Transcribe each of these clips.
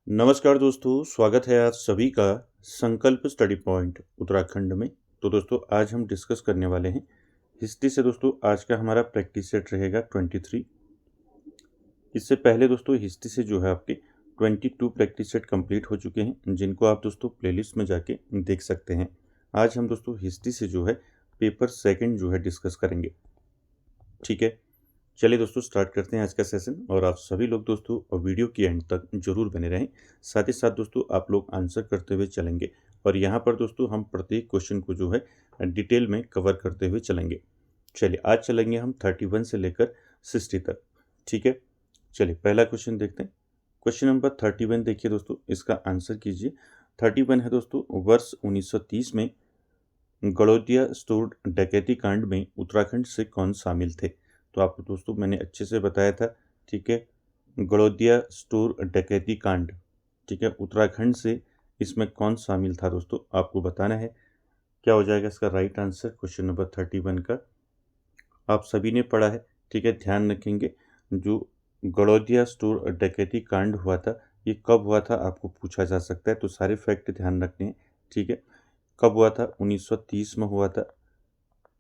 नमस्कार दोस्तों, स्वागत है आप सभी का संकल्प स्टडी पॉइंट उत्तराखंड में। तो दोस्तों आज हम डिस्कस करने वाले हैं हिस्ट्री से। दोस्तों आज का हमारा प्रैक्टिस सेट रहेगा 23। इससे पहले दोस्तों हिस्ट्री से जो है आपके 22 प्रैक्टिस सेट कंप्लीट हो चुके हैं, जिनको आप दोस्तों प्लेलिस्ट में जाके देख सकते हैं। आज हम दोस्तों हिस्ट्री से जो है पेपर सेकंड जो है डिस्कस करेंगे। ठीक है, चलिए दोस्तों स्टार्ट करते हैं आज का सेशन। और आप सभी लोग दोस्तों वीडियो की एंड तक जरूर बने रहें। साथ ही साथ दोस्तों आप लोग आंसर करते हुए चलेंगे, और यहाँ पर दोस्तों हम प्रत्येक क्वेश्चन को जो है डिटेल में कवर करते हुए चलेंगे। चलिए आज चलेंगे हम 31 से लेकर 60 तक। ठीक है, चलिए पहला क्वेश्चन देखते हैं। क्वेश्चन नंबर 31 देखिए दोस्तों, इसका आंसर कीजिए। 31 है दोस्तों, वर्ष 1930 में गड़ोदिया स्टोर डकैती कांड में उत्तराखंड से कौन शामिल थे? तो आपको दोस्तों मैंने अच्छे से बताया था। ठीक है, गड़ोदिया स्टोर डकैती कांड, ठीक है, उत्तराखंड से इसमें कौन शामिल था दोस्तों, आपको बताना है। क्या हो जाएगा इसका राइट आंसर क्वेश्चन नंबर 31 का? आप सभी ने पढ़ा है, ठीक है, ध्यान रखेंगे। जो गड़ोदिया स्टोर डकैती कांड हुआ था, ये कब हुआ था आपको पूछा जा सकता है, तो सारे फैक्ट ध्यान रखने हैं। ठीक है, कब हुआ था? 1930 में हुआ था।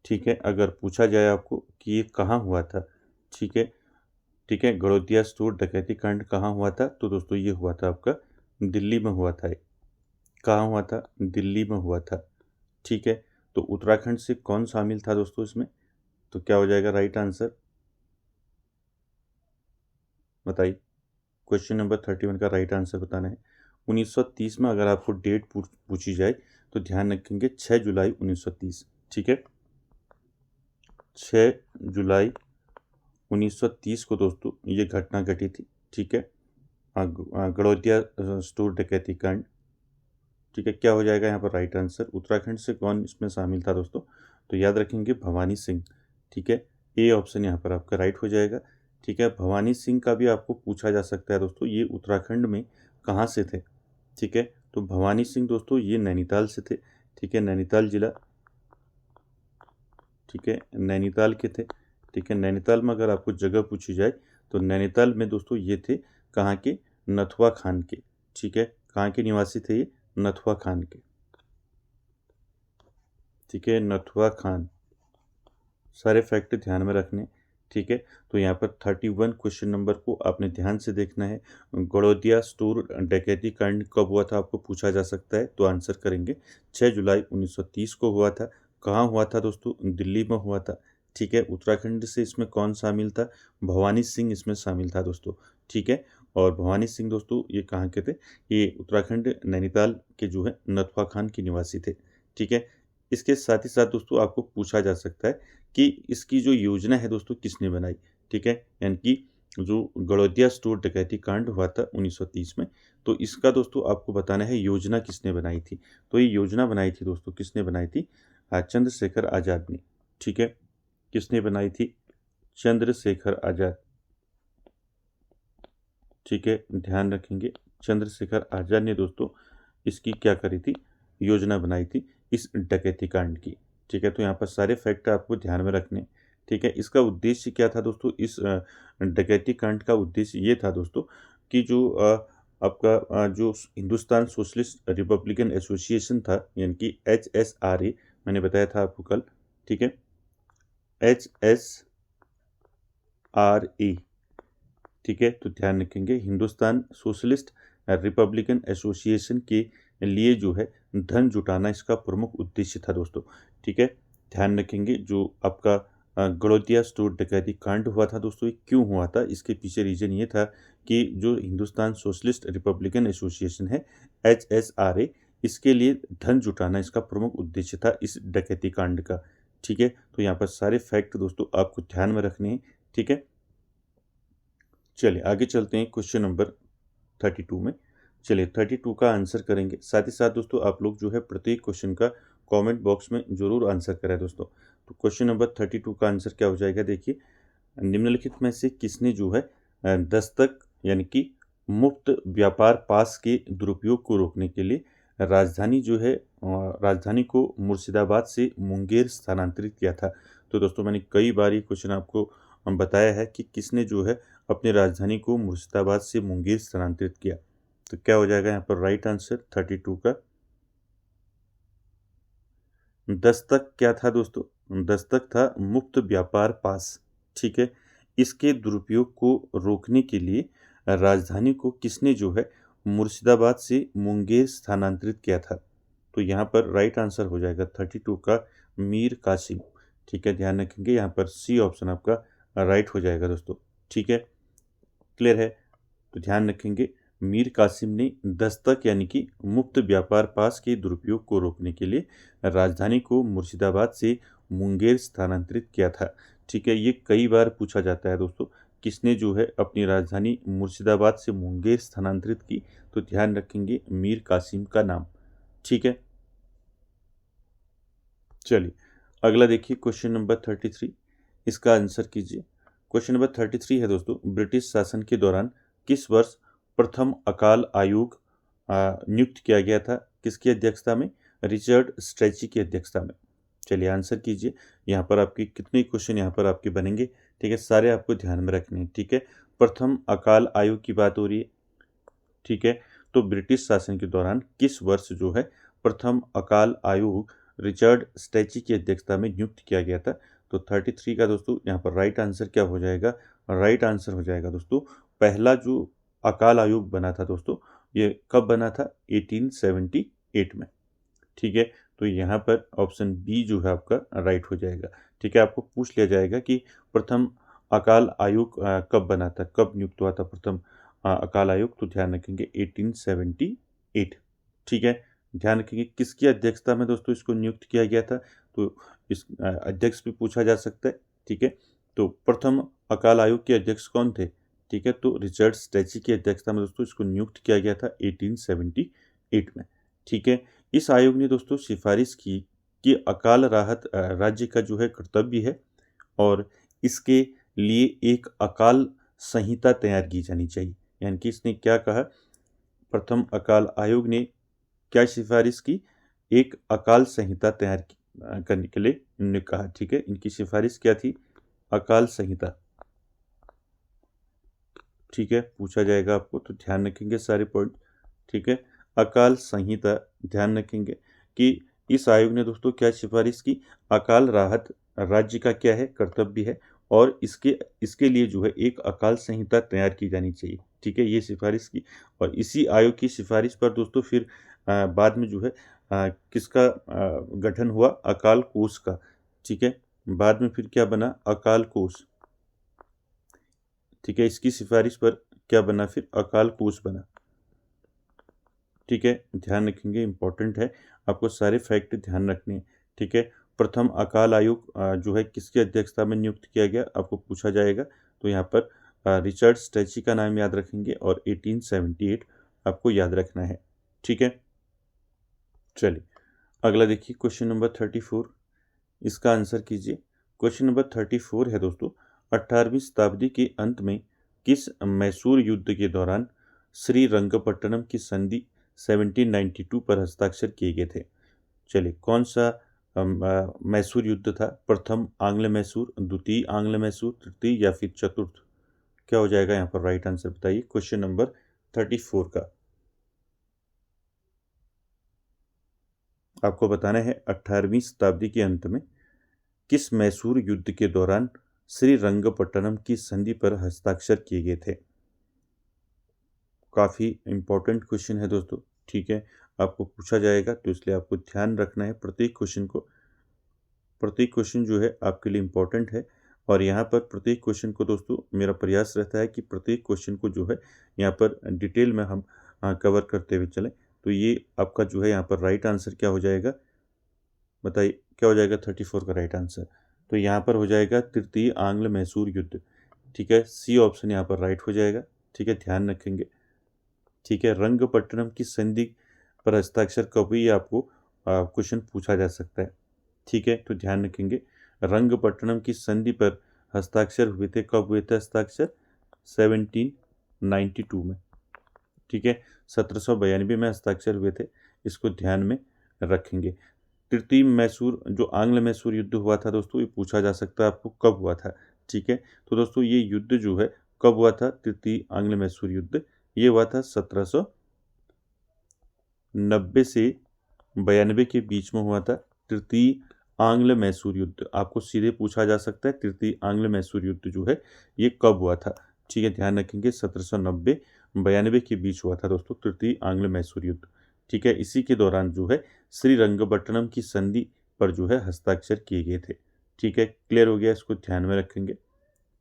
ठीक है, अगर पूछा जाए आपको कि ये कहाँ हुआ था, ठीक है, ठीक है, गड़ोदिया स्टोर डकैती कांड कहाँ हुआ था, तो दोस्तों ये हुआ था आपका दिल्ली में हुआ था। कहाँ हुआ था? दिल्ली में हुआ था। ठीक है, तो उत्तराखंड से कौन शामिल था दोस्तों इसमें? तो क्या हो जाएगा राइट आंसर, बताइए। क्वेश्चन नंबर 31 का राइट आंसर बताना है। 1930 में अगर आपको डेट पूछी जाए तो ध्यान रखेंगे 6 जुलाई 1930। ठीक है, 6 जुलाई 1930 को दोस्तों ये घटना घटी थी। ठीक है, गड़ोदिया स्टोर डकैती कांड। ठीक है, क्या हो जाएगा यहाँ पर राइट आंसर? उत्तराखंड से कौन इसमें शामिल था दोस्तों? तो याद रखेंगे भवानी सिंह। ठीक है, ए ऑप्शन यहाँ पर आपका राइट हो जाएगा। ठीक है, भवानी सिंह का भी आपको पूछा जा सकता है दोस्तों, ये उत्तराखंड में कहाँ से थे? ठीक है, तो भवानी सिंह दोस्तों ये नैनीताल से थे। ठीक है, नैनीताल जिला, ठीक है, नैनीताल के थे। ठीक है, नैनीताल में अगर आपको जगह पूछी जाए तो नैनीताल में दोस्तों ये थे कहाँ के? नथुआ खान के। ठीक है, कहाँ के निवासी थे ये? नथुआ खान के। ठीक है, नथुआ खान। सारे फैक्ट ध्यान में रखने। ठीक है, तो यहाँ पर 31 क्वेश्चन नंबर को आपने ध्यान से देखना है। गड़ोदिया स्टोर डकैती कांड कब हुआ था आपको पूछा जा सकता है, तो आंसर करेंगे 6 जुलाई 1930 को हुआ था। कहाँ हुआ था दोस्तों? दिल्ली में हुआ था। ठीक है, उत्तराखंड से इसमें कौन शामिल था? भवानी सिंह इसमें शामिल था दोस्तों। ठीक है, और भवानी सिंह दोस्तों ये कहाँ के थे? ये उत्तराखंड नैनीताल के जो है नथुआ खान के निवासी थे। ठीक है, इसके साथ ही साथ दोस्तों आपको पूछा जा सकता है कि इसकी जो योजना है दोस्तों किसने बनाई? ठीक है, यानी कि जो गड़ोदिया स्टोर डकैती कांड हुआ था 1930 में, तो इसका दोस्तों आपको बताना है योजना किसने बनाई थी। तो ये योजना बनाई थी दोस्तों, किसने बनाई थी? चंद्रशेखर आज़ाद ने। ठीक है, किसने बनाई थी? चंद्रशेखर आज़ाद। ठीक है, ध्यान रखेंगे चंद्रशेखर आज़ाद ने दोस्तों इसकी क्या करी थी? योजना बनाई थी इस डकैती कांड की। ठीक है, तो यहाँ पर सारे फैक्ट आपको ध्यान में रखने। ठीक है, इसका उद्देश्य क्या था दोस्तों? इस डकैती कांड का उद्देश्य ये था दोस्तों कि जो आपका जो हिंदुस्तान सोशलिस्ट रिपब्लिकन एसोसिएशन था, यानी कि HSRA, मैंने बताया था आपको कल। ठीक है, HSRA। ठीक है, तो ध्यान रखेंगे हिंदुस्तान सोशलिस्ट रिपब्लिकन एसोसिएशन के लिए जो है धन जुटाना इसका प्रमुख उद्देश्य था दोस्तों। ठीक है, ध्यान रखेंगे जो आपका गड़ोदिया स्टोर डकैती कांड हुआ था दोस्तों, ये क्यों हुआ था? इसके पीछे रीजन ये था कि जो हिंदुस्तान सोशलिस्ट रिपब्लिकन एसोसिएशन है HSRA, इसके लिए धन जुटाना इसका प्रमुख उद्देश्य था इस डकैती कांड का। ठीक है, तो यहाँ पर सारे फैक्ट दोस्तों आपको ध्यान में रखने हैं। ठीक है, चलिए आगे चलते हैं क्वेश्चन नंबर 32 में। चलिए 32 का आंसर करेंगे। साथ ही साथ दोस्तों आप लोग जो है प्रत्येक क्वेश्चन का कमेंट बॉक्स में जरूर आंसर करें दोस्तों। तो क्वेश्चन नंबर 32 का आंसर क्या हो जाएगा? देखिए, निम्नलिखित में से किसने जो है दस्तक यानी कि मुफ्त व्यापार पास के दुरुपयोग को रोकने के लिए राजधानी जो है राजधानी को मुर्शिदाबाद से मुंगेर स्थानांतरित किया था? तो दोस्तों मैंने कई बार ये क्वेश्चन आपको बताया है कि किसने जो है अपनी राजधानी को मुर्शिदाबाद से मुंगेर स्थानांतरित किया? तो क्या हो जाएगा यहाँ पर राइट आंसर 32 का। दस्तक क्या था दोस्तों? दस्तक था मुक्त व्यापार पास। ठीक है, इसके दुरुपयोग को रोकने के लिए राजधानी को किसने जो है मुर्शिदाबाद से मुंगेर स्थानांतरित किया था? तो यहाँ पर राइट आंसर हो जाएगा 32 का मीर कासिम। ठीक है, ध्यान रखेंगे यहाँ पर सी ऑप्शन आपका राइट हो जाएगा दोस्तों। ठीक है, क्लियर है? तो ध्यान रखेंगे मीर कासिम ने दस्तक यानी कि मुक्त व्यापार पास के दुरुपयोग को रोकने के लिए राजधानी को मुर्शिदाबाद से मुंगेर स्थानांतरित किया था। ठीक है, ये कई बार पूछा जाता है दोस्तों, किसने जो है अपनी राजधानी मुर्शिदाबाद से मुंगेर स्थानांतरित की? तो ध्यान रखेंगे मीर कासिम का नाम। ठीक है, चलिए अगला देखिए क्वेश्चन नंबर 33, इसका आंसर कीजिए। क्वेश्चन नंबर 33 है दोस्तों, ब्रिटिश शासन के दौरान किस वर्ष प्रथम अकाल आयोग नियुक्त किया गया था? किसकी अध्यक्षता में? रिचर्ड स्ट्रेची की अध्यक्षता में। चलिए आंसर कीजिए। यहाँ पर आपके कितने क्वेश्चन यहाँ पर आपके बनेंगे? ठीक है, सारे आपको ध्यान में रखने हैं। ठीक है, प्रथम अकाल आयोग की बात हो रही है। ठीक है, तो ब्रिटिश शासन के दौरान किस वर्ष जो है प्रथम अकाल आयोग रिचर्ड स्ट्रेची की अध्यक्षता में नियुक्त किया गया था? तो 33 का दोस्तों यहाँ पर राइट आंसर क्या हो जाएगा? राइट आंसर हो जाएगा दोस्तों पहला जो अकाल आयोग बना था दोस्तों, ये कब बना था? 1878 में। ठीक है, तो यहाँ पर ऑप्शन बी जो है आपका राइट हो जाएगा। ठीक है, आपको पूछ लिया जाएगा कि प्रथम अकाल आयोग कब बना था, कब नियुक्त हुआ था प्रथम अकाल आयोग? तो ध्यान रखेंगे 1878। ठीक है, ध्यान रखेंगे किसकी अध्यक्षता में दोस्तों इसको नियुक्त किया गया था? तो इस अध्यक्ष भी पूछा जा सकता है। ठीक है, तो प्रथम अकाल आयोग के अध्यक्ष कौन थे? ठीक है, तो रिचर्ड स्ट्रेची की अध्यक्षता में दोस्तों इसको नियुक्त किया गया था 1878 में। ठीक है, इस आयोग ने दोस्तों सिफारिश की कि अकाल राहत राज्य का जो है कर्तव्य है और इसके लिए एक अकाल संहिता तैयार की जानी चाहिए। यानी कि इसने क्या कहा? प्रथम अकाल आयोग ने क्या सिफारिश की? एक अकाल संहिता तैयार करने के लिए इन्होंने कहा। ठीक है, इनकी सिफारिश क्या थी? अकाल संहिता। ठीक है, पूछा जाएगा आपको, तो ध्यान रखेंगे सारे पॉइंट। ठीक है, अकाल संहिता, ध्यान रखेंगे कि इस आयोग ने दोस्तों क्या सिफारिश की? अकाल राहत राज्य का क्या है? कर्तव्य है और इसके लिए जो है एक अकाल संहिता तैयार की जानी चाहिए। ठीक है, ये सिफारिश की और इसी आयोग की सिफारिश पर दोस्तों फिर बाद में जो है किसका गठन हुआ? अकाल कोष का। ठीक है, बाद में फिर क्या बना? अकाल कोष। ठीक है, इसकी सिफारिश पर क्या बना? फिर अकाल कोष बना। ठीक है, ध्यान रखेंगे, इंपॉर्टेंट है, आपको सारे फैक्ट ध्यान रखने हैं। ठीक है, प्रथम अकाल आयोग जो है किसकी अध्यक्षता में नियुक्त किया गया? आपको पूछा जाएगा, तो यहाँ पर रिचर्ड स्ट्रेची का नाम याद रखेंगे और 1878 आपको याद रखना है। ठीक है, चलिए अगला देखिए क्वेश्चन नंबर 34, इसका आंसर कीजिए। क्वेश्चन नंबर 34 है दोस्तों, 18वीं शताब्दी के अंत में किस मैसूर युद्ध के दौरान श्रीरंगपट्टनम की संधि 1792 पर हस्ताक्षर किए गए थे? चलिए कौन सा मैसूर युद्ध था? प्रथम आंग्ल मैसूर, द्वितीय आंग्ल मैसूर, तृतीय या फिर चतुर्थ? क्या हो जाएगा यहाँ पर राइट आंसर बताइए क्वेश्चन नंबर 34 का। आपको बताना है 18वीं शताब्दी के अंत में किस मैसूर युद्ध के दौरान श्रीरंगपट्टनम की संधि पर हस्ताक्षर किए गए थे? काफ़ी इंपॉर्टेंट क्वेश्चन है दोस्तों। ठीक है, आपको पूछा जाएगा तो इसलिए आपको ध्यान रखना है प्रत्येक क्वेश्चन को। प्रत्येक क्वेश्चन जो है आपके लिए इम्पोर्टेंट है और यहाँ पर प्रत्येक क्वेश्चन को दोस्तों मेरा प्रयास रहता है कि प्रत्येक क्वेश्चन को जो है यहाँ पर डिटेल में हम कवर करते हुए चलें। तो ये आपका जो है यहाँ पर राइट आंसर क्या हो जाएगा? बताइए क्या हो जाएगा 34 का राइट आंसर? तो यहाँ पर हो जाएगा तृतीय आंग्ल मैसूर युद्ध। ठीक है, सी ऑप्शन यहाँ पर राइट हो जाएगा। ठीक है, ध्यान रखेंगे। ठीक है, रंगपट्टनम की संधि पर हस्ताक्षर कब हुई? आपको क्वेश्चन पूछा जा सकता है। ठीक है, तो ध्यान रखेंगे रंगपट्टनम की संधि पर हस्ताक्षर हुए थे, कब हुए थे हस्ताक्षर? 1792 में। ठीक है, 1792 में हस्ताक्षर हुए थे, इसको ध्यान में रखेंगे। तृतीय मैसूर जो आंग्ल मैसूर युद्ध हुआ था दोस्तों, ये पूछा जा सकता है आपको कब हुआ था। ठीक है, तो दोस्तों ये युद्ध जो है कब हुआ था तृतीय आंग्ल मैसूर युद्ध? ये हुआ था 1790 से 92 के बीच में हुआ था तृतीय आंग्ल मैसूर युद्ध। आपको सीधे पूछा जा सकता है तृतीय आंग्ल मैसूर युद्ध जो है ये कब हुआ था। ठीक है, ध्यान रखेंगे 1790-92 के बीच हुआ था दोस्तों तृतीय आंग्ल मैसूर युद्ध। ठीक है, इसी के दौरान जो है श्रीरंगपट्टनम की संधि पर जो है हस्ताक्षर किए गए थे। ठीक है, क्लियर हो गया, इसको ध्यान में रखेंगे।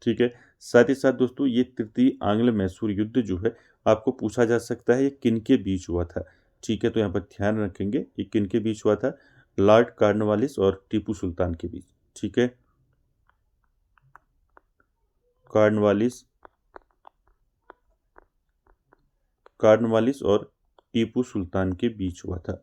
ठीक है, साथ ही साथ दोस्तों ये तृतीय आंग्ल मैसूर युद्ध जो है आपको पूछा जा सकता है ये किन के बीच हुआ था। ठीक है, तो यहाँ पर ध्यान रखेंगे ये किन के बीच हुआ था, लॉर्ड कॉर्नवालिस और टीपू सुल्तान के बीच। ठीक है, कॉर्नवालिस और टीपू सुल्तान के बीच हुआ था।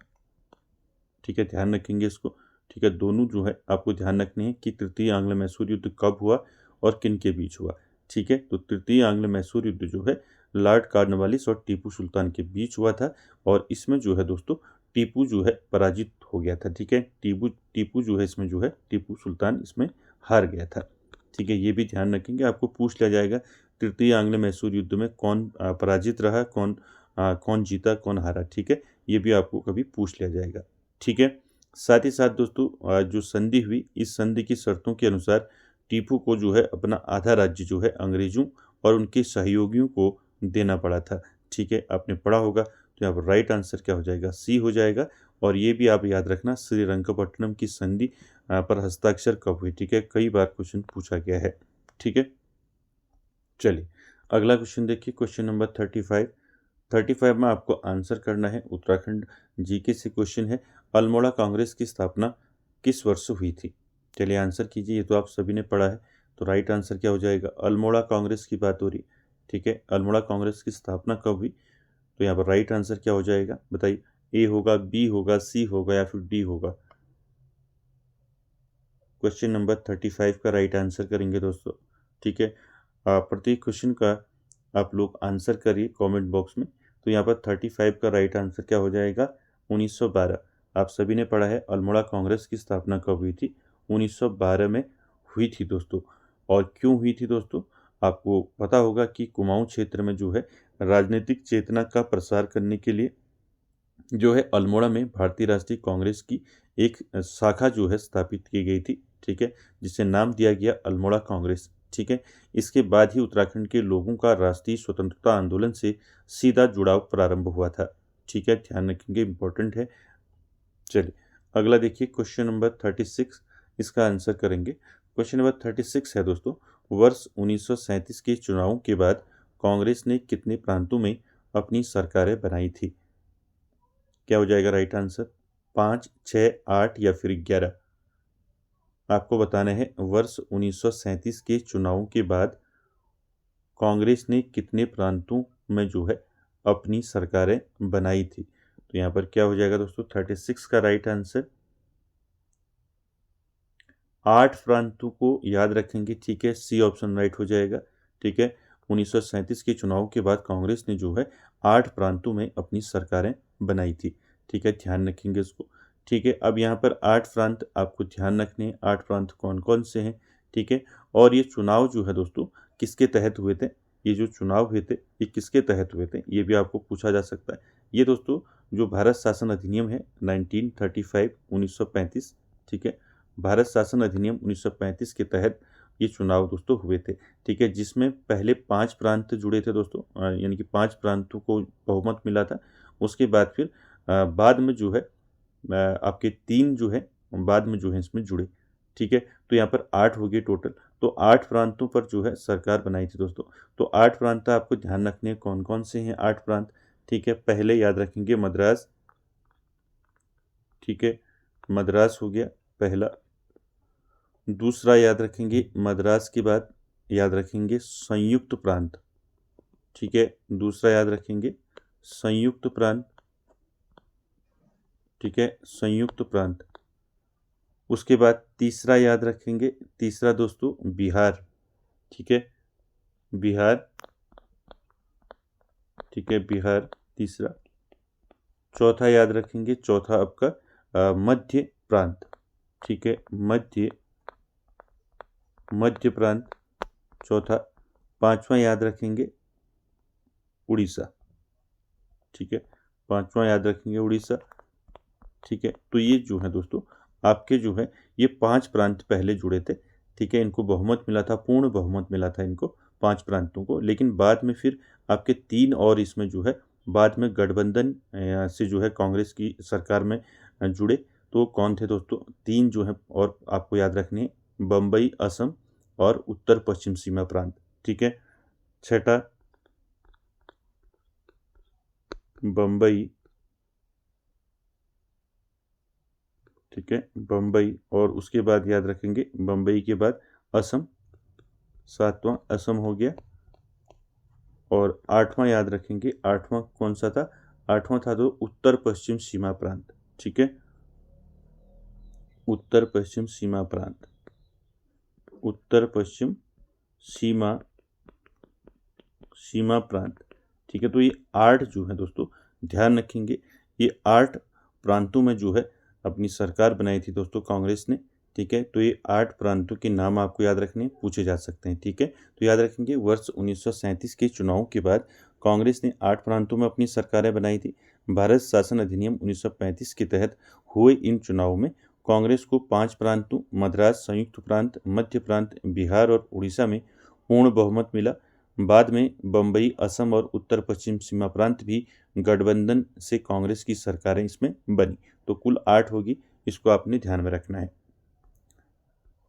ठीक है, ध्यान रखेंगे इसको। ठीक है, दोनों जो है आपको ध्यान रखने हैं कि तृतीय आंग्ल मैसूर युद्ध कब हुआ और किन के बीच हुआ। ठीक है, तो तृतीय आंग्ल मैसूर युद्ध जो है लॉर्ड कॉर्नवालिस और टीपू सुल्तान के बीच हुआ था और इसमें जो है दोस्तों टीपू जो है पराजित हो गया था। ठीक है, टीपू जो है इसमें जो है टीपू सुल्तान इसमें हार गया था। ठीक है, ये भी ध्यान रखेंगे, आपको पूछ लिया जाएगा तृतीय आंग्ल मैसूर युद्ध में कौन पराजित रहा, कौन जीता, कौन हारा। ठीक है, ये भी आपको कभी पूछ लिया जाएगा। ठीक है, साथ ही साथ दोस्तों जो संधि हुई इस संधि की शर्तों के अनुसार टीपू को जो है अपना आधा राज्य जो है अंग्रेजों और उनके सहयोगियों को देना पड़ा था। ठीक है, आपने पढ़ा होगा, तो यहाँ पर राइट आंसर क्या हो जाएगा, सी हो जाएगा। और ये भी आप याद रखना श्रीरंगपट्टनम की संधि पर हस्ताक्षर कब हुई। ठीक है, कई बार क्वेश्चन पूछा गया है। ठीक है, चलिए अगला क्वेश्चन देखिए, क्वेश्चन नंबर 35 में आपको आंसर करना है। उत्तराखंड जीके से क्वेश्चन है, अल्मोड़ा कांग्रेस की स्थापना किस वर्ष हुई थी? चलिए आंसर कीजिए, ये तो आप सभी ने पढ़ा है। तो राइट आंसर क्या हो जाएगा, अल्मोड़ा कांग्रेस की बात हो रही। ठीक है, अल्मोड़ा कांग्रेस की स्थापना कब हुई? तो यहाँ पर राइट आंसर क्या हो जाएगा बताइए, ए होगा, बी होगा, सी होगा या फिर डी होगा? क्वेश्चन नंबर 35 का राइट आंसर करेंगे दोस्तों। ठीक है, प्रत्येक क्वेश्चन का आप लोग आंसर करिए कमेंट बॉक्स में। तो यहाँ पर 35 का राइट आंसर क्या हो जाएगा, 1912। आप सभी ने पढ़ा है अल्मोड़ा कांग्रेस की स्थापना कब हुई थी, 1912 में हुई थी दोस्तों। और क्यों हुई थी दोस्तों, आपको पता होगा कि कुमाऊं क्षेत्र में जो है राजनीतिक चेतना का प्रसार करने के लिए जो है अल्मोड़ा में भारतीय राष्ट्रीय कांग्रेस की एक शाखा जो है स्थापित की गई थी। ठीक है, जिसे नाम दिया गया अल्मोड़ा कांग्रेस। ठीक है, इसके बाद ही उत्तराखंड के लोगों का राष्ट्रीय स्वतंत्रता आंदोलन से सीधा जुड़ाव प्रारंभ हुआ था। ठीक है, ध्यान रखेंगे, इंपॉर्टेंट है। चलिए अगला देखिए, क्वेश्चन नंबर 36, इसका आंसर करेंगे। क्वेश्चन नंबर 36 है दोस्तों, वर्ष 1937 के चुनावों के बाद कांग्रेस ने कितने प्रांतों में अपनी सरकारें बनाई थी? क्या हो जाएगा राइट आंसर, 5, 6, 8 या फिर 11? आपको बताना है वर्ष 1937 के चुनावों के बाद कांग्रेस ने कितने प्रांतों में जो है अपनी सरकारें बनाई थी। तो यहाँ पर क्या हो जाएगा दोस्तों, 36 का राइट आंसर 8 प्रांतों को याद रखेंगे। ठीक है, सी ऑप्शन राइट हो जाएगा। ठीक है, 1937 के चुनाव के बाद कांग्रेस ने जो है 8 प्रांतों में अपनी सरकारें बनाई थी। ठीक है, ध्यान रखेंगे इसको। ठीक है, अब यहाँ पर 8 प्रांत आपको ध्यान रखने हैं, 8 प्रांत कौन कौन से हैं। ठीक है, और ये चुनाव जो है दोस्तों किसके तहत हुए थे, ये जो चुनाव हुए थे ये किसके तहत हुए थे, ये भी आपको पूछा जा सकता है। ये दोस्तों जो भारत शासन अधिनियम है 1935 ठीक है, भारत शासन अधिनियम 1935 के तहत ये चुनाव दोस्तों हुए थे। ठीक है, जिसमें पहले 5 प्रांत जुड़े थे दोस्तों, यानी कि 5 प्रांतों को बहुमत मिला था। उसके बाद फिर बाद में जो है आपके 3 जो है बाद में जो है इसमें जुड़े। ठीक है, तो यहाँ पर 8 हो गए टोटल। तो 8 प्रांतों पर जो है सरकार बनाई थी दोस्तों। तो 8 प्रांत आपको ध्यान रखने हैं, कौन कौन से हैं 8 प्रांत। ठीक है, पहले याद रखेंगे मद्रास। ठीक है, मद्रास हो गया पहला। दूसरा याद रखेंगे मद्रास के बाद याद रखेंगे संयुक्त प्रांत। ठीक है, दूसरा याद रखेंगे संयुक्त प्रांत। ठीक है, संयुक्त प्रांत। उसके बाद तीसरा याद रखेंगे, तीसरा दोस्तों बिहार। ठीक है, बिहार। ठीक है, बिहार तीसरा। चौथा याद रखेंगे, चौथा आपका मध्य प्रांत। ठीक है, मध्य प्रांत चौथा। पांचवा याद रखेंगे उड़ीसा, ठीक है, पांचवा याद रखेंगे उड़ीसा, ठीक है। तो ये जो है दोस्तों आपके जो है ये 5 प्रांत पहले जुड़े थे, ठीक है, इनको बहुमत मिला था, पूर्ण बहुमत मिला था इनको 5 प्रांतों को, लेकिन बाद में फिर आपके 3 और इसमें जो है बाद में गठबंधन से जो है कांग्रेस की सरकार में जुड़े। तो कौन थे दोस्तों? 3 जो है और आपको याद रखने हैं, बम्बई, असम और उत्तर पश्चिम सीमा प्रांत, ठीक है। छठा बम्बई, ठीक है, बम्बई, और उसके बाद याद रखेंगे बम्बई के बाद असम, 7वां असम हो गया। और 8वां याद रखेंगे, 8वां कौन सा था? 8वां था तो उत्तर पश्चिम सीमा प्रांत, ठीक है, उत्तर पश्चिम सीमा प्रांत, उत्तर पश्चिम सीमा सीमा प्रांत, ठीक है। तो ये 8 जो है दोस्तों ध्यान रखेंगे, ये 8 प्रांतों में जो है अपनी सरकार बनाई थी दोस्तों कांग्रेस ने, ठीक है। तो ये 8 प्रांतों के नाम आपको याद रखने पूछे जा सकते हैं, ठीक है। तो याद रखेंगे वर्ष 1937 के चुनाव के बाद कांग्रेस ने 8 प्रांतों में अपनी सरकारें बनाई थी। भारत शासन अधिनियम 1935 के तहत हुए इन चुनाव में कांग्रेस को 5 प्रांतों मद्रास, संयुक्त प्रांत, मध्य प्रांत, बिहार और उड़ीसा में पूर्ण बहुमत मिला। बाद में बम्बई, असम और उत्तर पश्चिम सीमा प्रांत भी गठबंधन से कांग्रेस की सरकारें इसमें बनी। तो कुल 8 होगी, इसको आपने ध्यान में रखना है।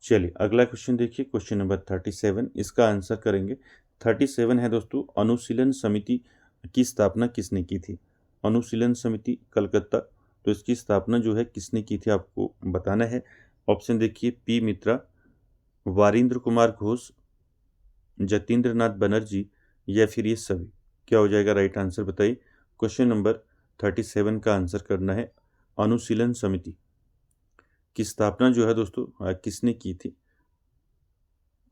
चलिए अगला क्वेश्चन देखिए, क्वेश्चन नंबर 37, इसका आंसर करेंगे। 37 है दोस्तों, अनुशीलन समिति की स्थापना किसने की थी? अनुशीलन समिति कलकत्ता, तो इसकी स्थापना जो है किसने की थी आपको बताना है। ऑप्शन देखिए, पी मित्रा, वारिंद्र कुमार घोष, जतीन्द्र नाथ बनर्जी, या फिर ये सभी। क्या हो जाएगा राइट आंसर बताइए। क्वेश्चन नंबर 37 का आंसर करना है, अनुशीलन समिति की स्थापना जो है दोस्तों किसने की थी,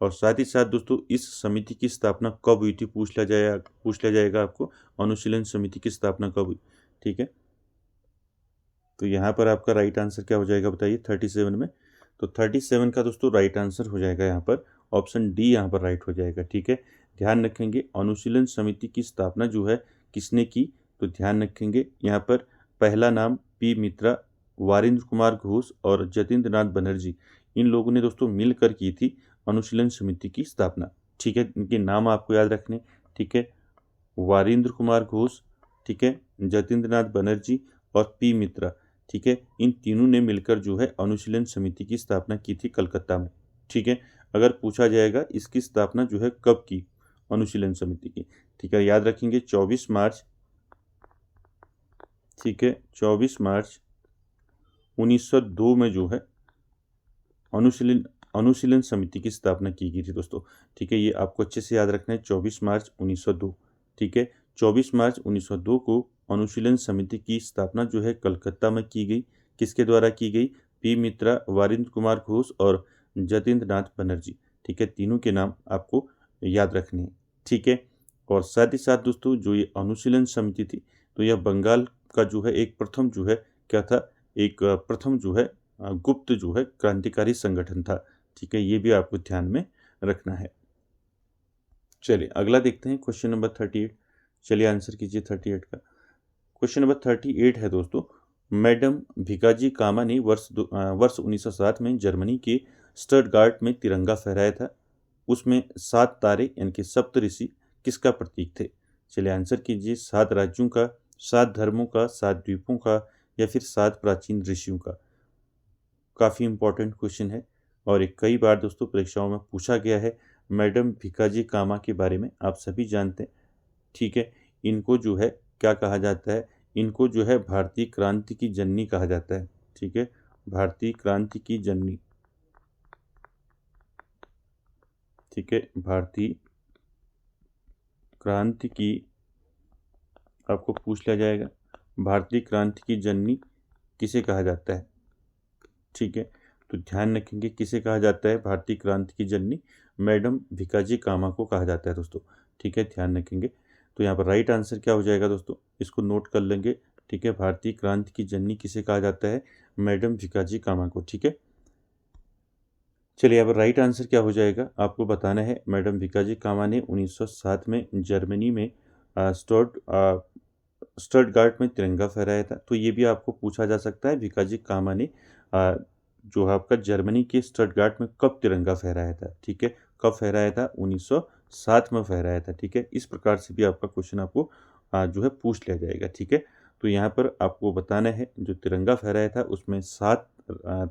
और साथ ही साथ दोस्तों इस समिति की स्थापना कब हुई थी पूछ लिया जाएगा आपको, अनुशीलन समिति की स्थापना कब हुई, ठीक है। तो यहाँ पर आपका राइट आंसर क्या हो जाएगा बताइए 37 में। तो 37 का दोस्तों राइट आंसर हो जाएगा यहाँ पर ऑप्शन डी, यहाँ पर राइट हो जाएगा, ठीक है। ध्यान रखेंगे अनुशीलन समिति की स्थापना जो है किसने की, तो ध्यान रखेंगे यहाँ पर पहला नाम पी मित्रा, वारिंद्र कुमार घोष और जतीन्द्र नाथ बनर्जी, इन लोगों ने दोस्तों मिलकर की थी अनुशीलन समिति की स्थापना, ठीक है। इनके नाम आपको याद रखने, ठीक है, वारिंद्र कुमार घोष, ठीक है, जतीन्द्र नाथ बनर्जी और पी मित्रा, ठीक है। इन तीनों ने मिलकर जो है अनुशीलन समिति की स्थापना की थी कलकत्ता में, ठीक है। अगर पूछा जाएगा इसकी स्थापना जो है कब की अनुशीलन समिति की, ठीक है, याद रखेंगे 24 मार्च, ठीक है, 24 मार्च 1902 में जो है अनुशीलन समिति की स्थापना की गई थी दोस्तों, ठीक है। ये आपको अच्छे से याद रखना है 24 मार्च 1902, ठीक है। 24 मार्च 1902 को अनुशीलन समिति की स्थापना जो है कलकत्ता में की गई। किसके द्वारा की गई? पी मित्रा, वारिंद्र कुमार घोष और जतीन्द्र नाथ बनर्जी, ठीक है। तीनों के नाम आपको याद रखने हैं, ठीक है। और साथ ही साथ दोस्तों जो ये अनुशीलन समिति थी, तो यह बंगाल का जो है एक प्रथम जो है क्या था, एक प्रथम जो है गुप्त जो है क्रांतिकारी संगठन था, ठीक है। ये भी आपको ध्यान में रखना है। चलिए अगला देखते हैं क्वेश्चन नंबर 38। चलिए आंसर कीजिए 38 का। क्वेश्चन नंबर 38 है दोस्तों, मैडम भिकाजी कामा ने वर्ष 1907 में जर्मनी के स्टटगार्ट में तिरंगा फहराया था। उसमें 7 तारे यानी कि सप्तऋषि किसका प्रतीक थे? चलिए आंसर कीजिए, 7 राज्यों का, 7 धर्मों का, 7 द्वीपों का, या फिर 7 प्राचीन ऋषियों का। काफ़ी इंपॉर्टेंट क्वेश्चन है और एक कई बार दोस्तों परीक्षाओं में पूछा गया है। मैडम भिकाजी कामा के बारे में आप सभी जानते हैं, ठीक है। इनको जो है क्या कहा जाता है? इनको जो है भारतीय क्रांति की जननी कहा जाता है, ठीक है, भारतीय क्रांति की जननी, ठीक है, भारतीय क्रांति की, आपको पूछ लिया जाएगा भारतीय क्रांति की जननी किसे कहा जाता है, ठीक है। तो ध्यान रखेंगे किसे कहा जाता है भारतीय क्रांति की जननी? मैडम भिकाजी कामा को कहा जाता है दोस्तों, ठीक है, ध्यान रखेंगे। तो यहाँ पर राइट आंसर क्या हो जाएगा दोस्तों, इसको नोट कर लेंगे, ठीक है। भारतीय क्रांति की जननी किसे कहा जाता है? मैडम भिकाजी कामा को, ठीक है। चलिए, अब राइट आंसर क्या हो जाएगा आपको बताना है। मैडम विकाजी कामा ने 1907 में जर्मनी में स्टटगार्ट में तिरंगा फहराया था। तो ये भी आपको पूछा जा सकता है, विकाजी कामा ने जो है आपका जर्मनी के स्टटगार्ट में कब तिरंगा फहराया था। ठीक है, कब फहराया था? 1907 में फहराया था। ठीक है, इस प्रकार से भी आपका क्वेश्चन आपको जो है पूछ लिया जाएगा। ठीक है, तो यहाँ पर आपको बताना है जो तिरंगा फहराया था उसमें 7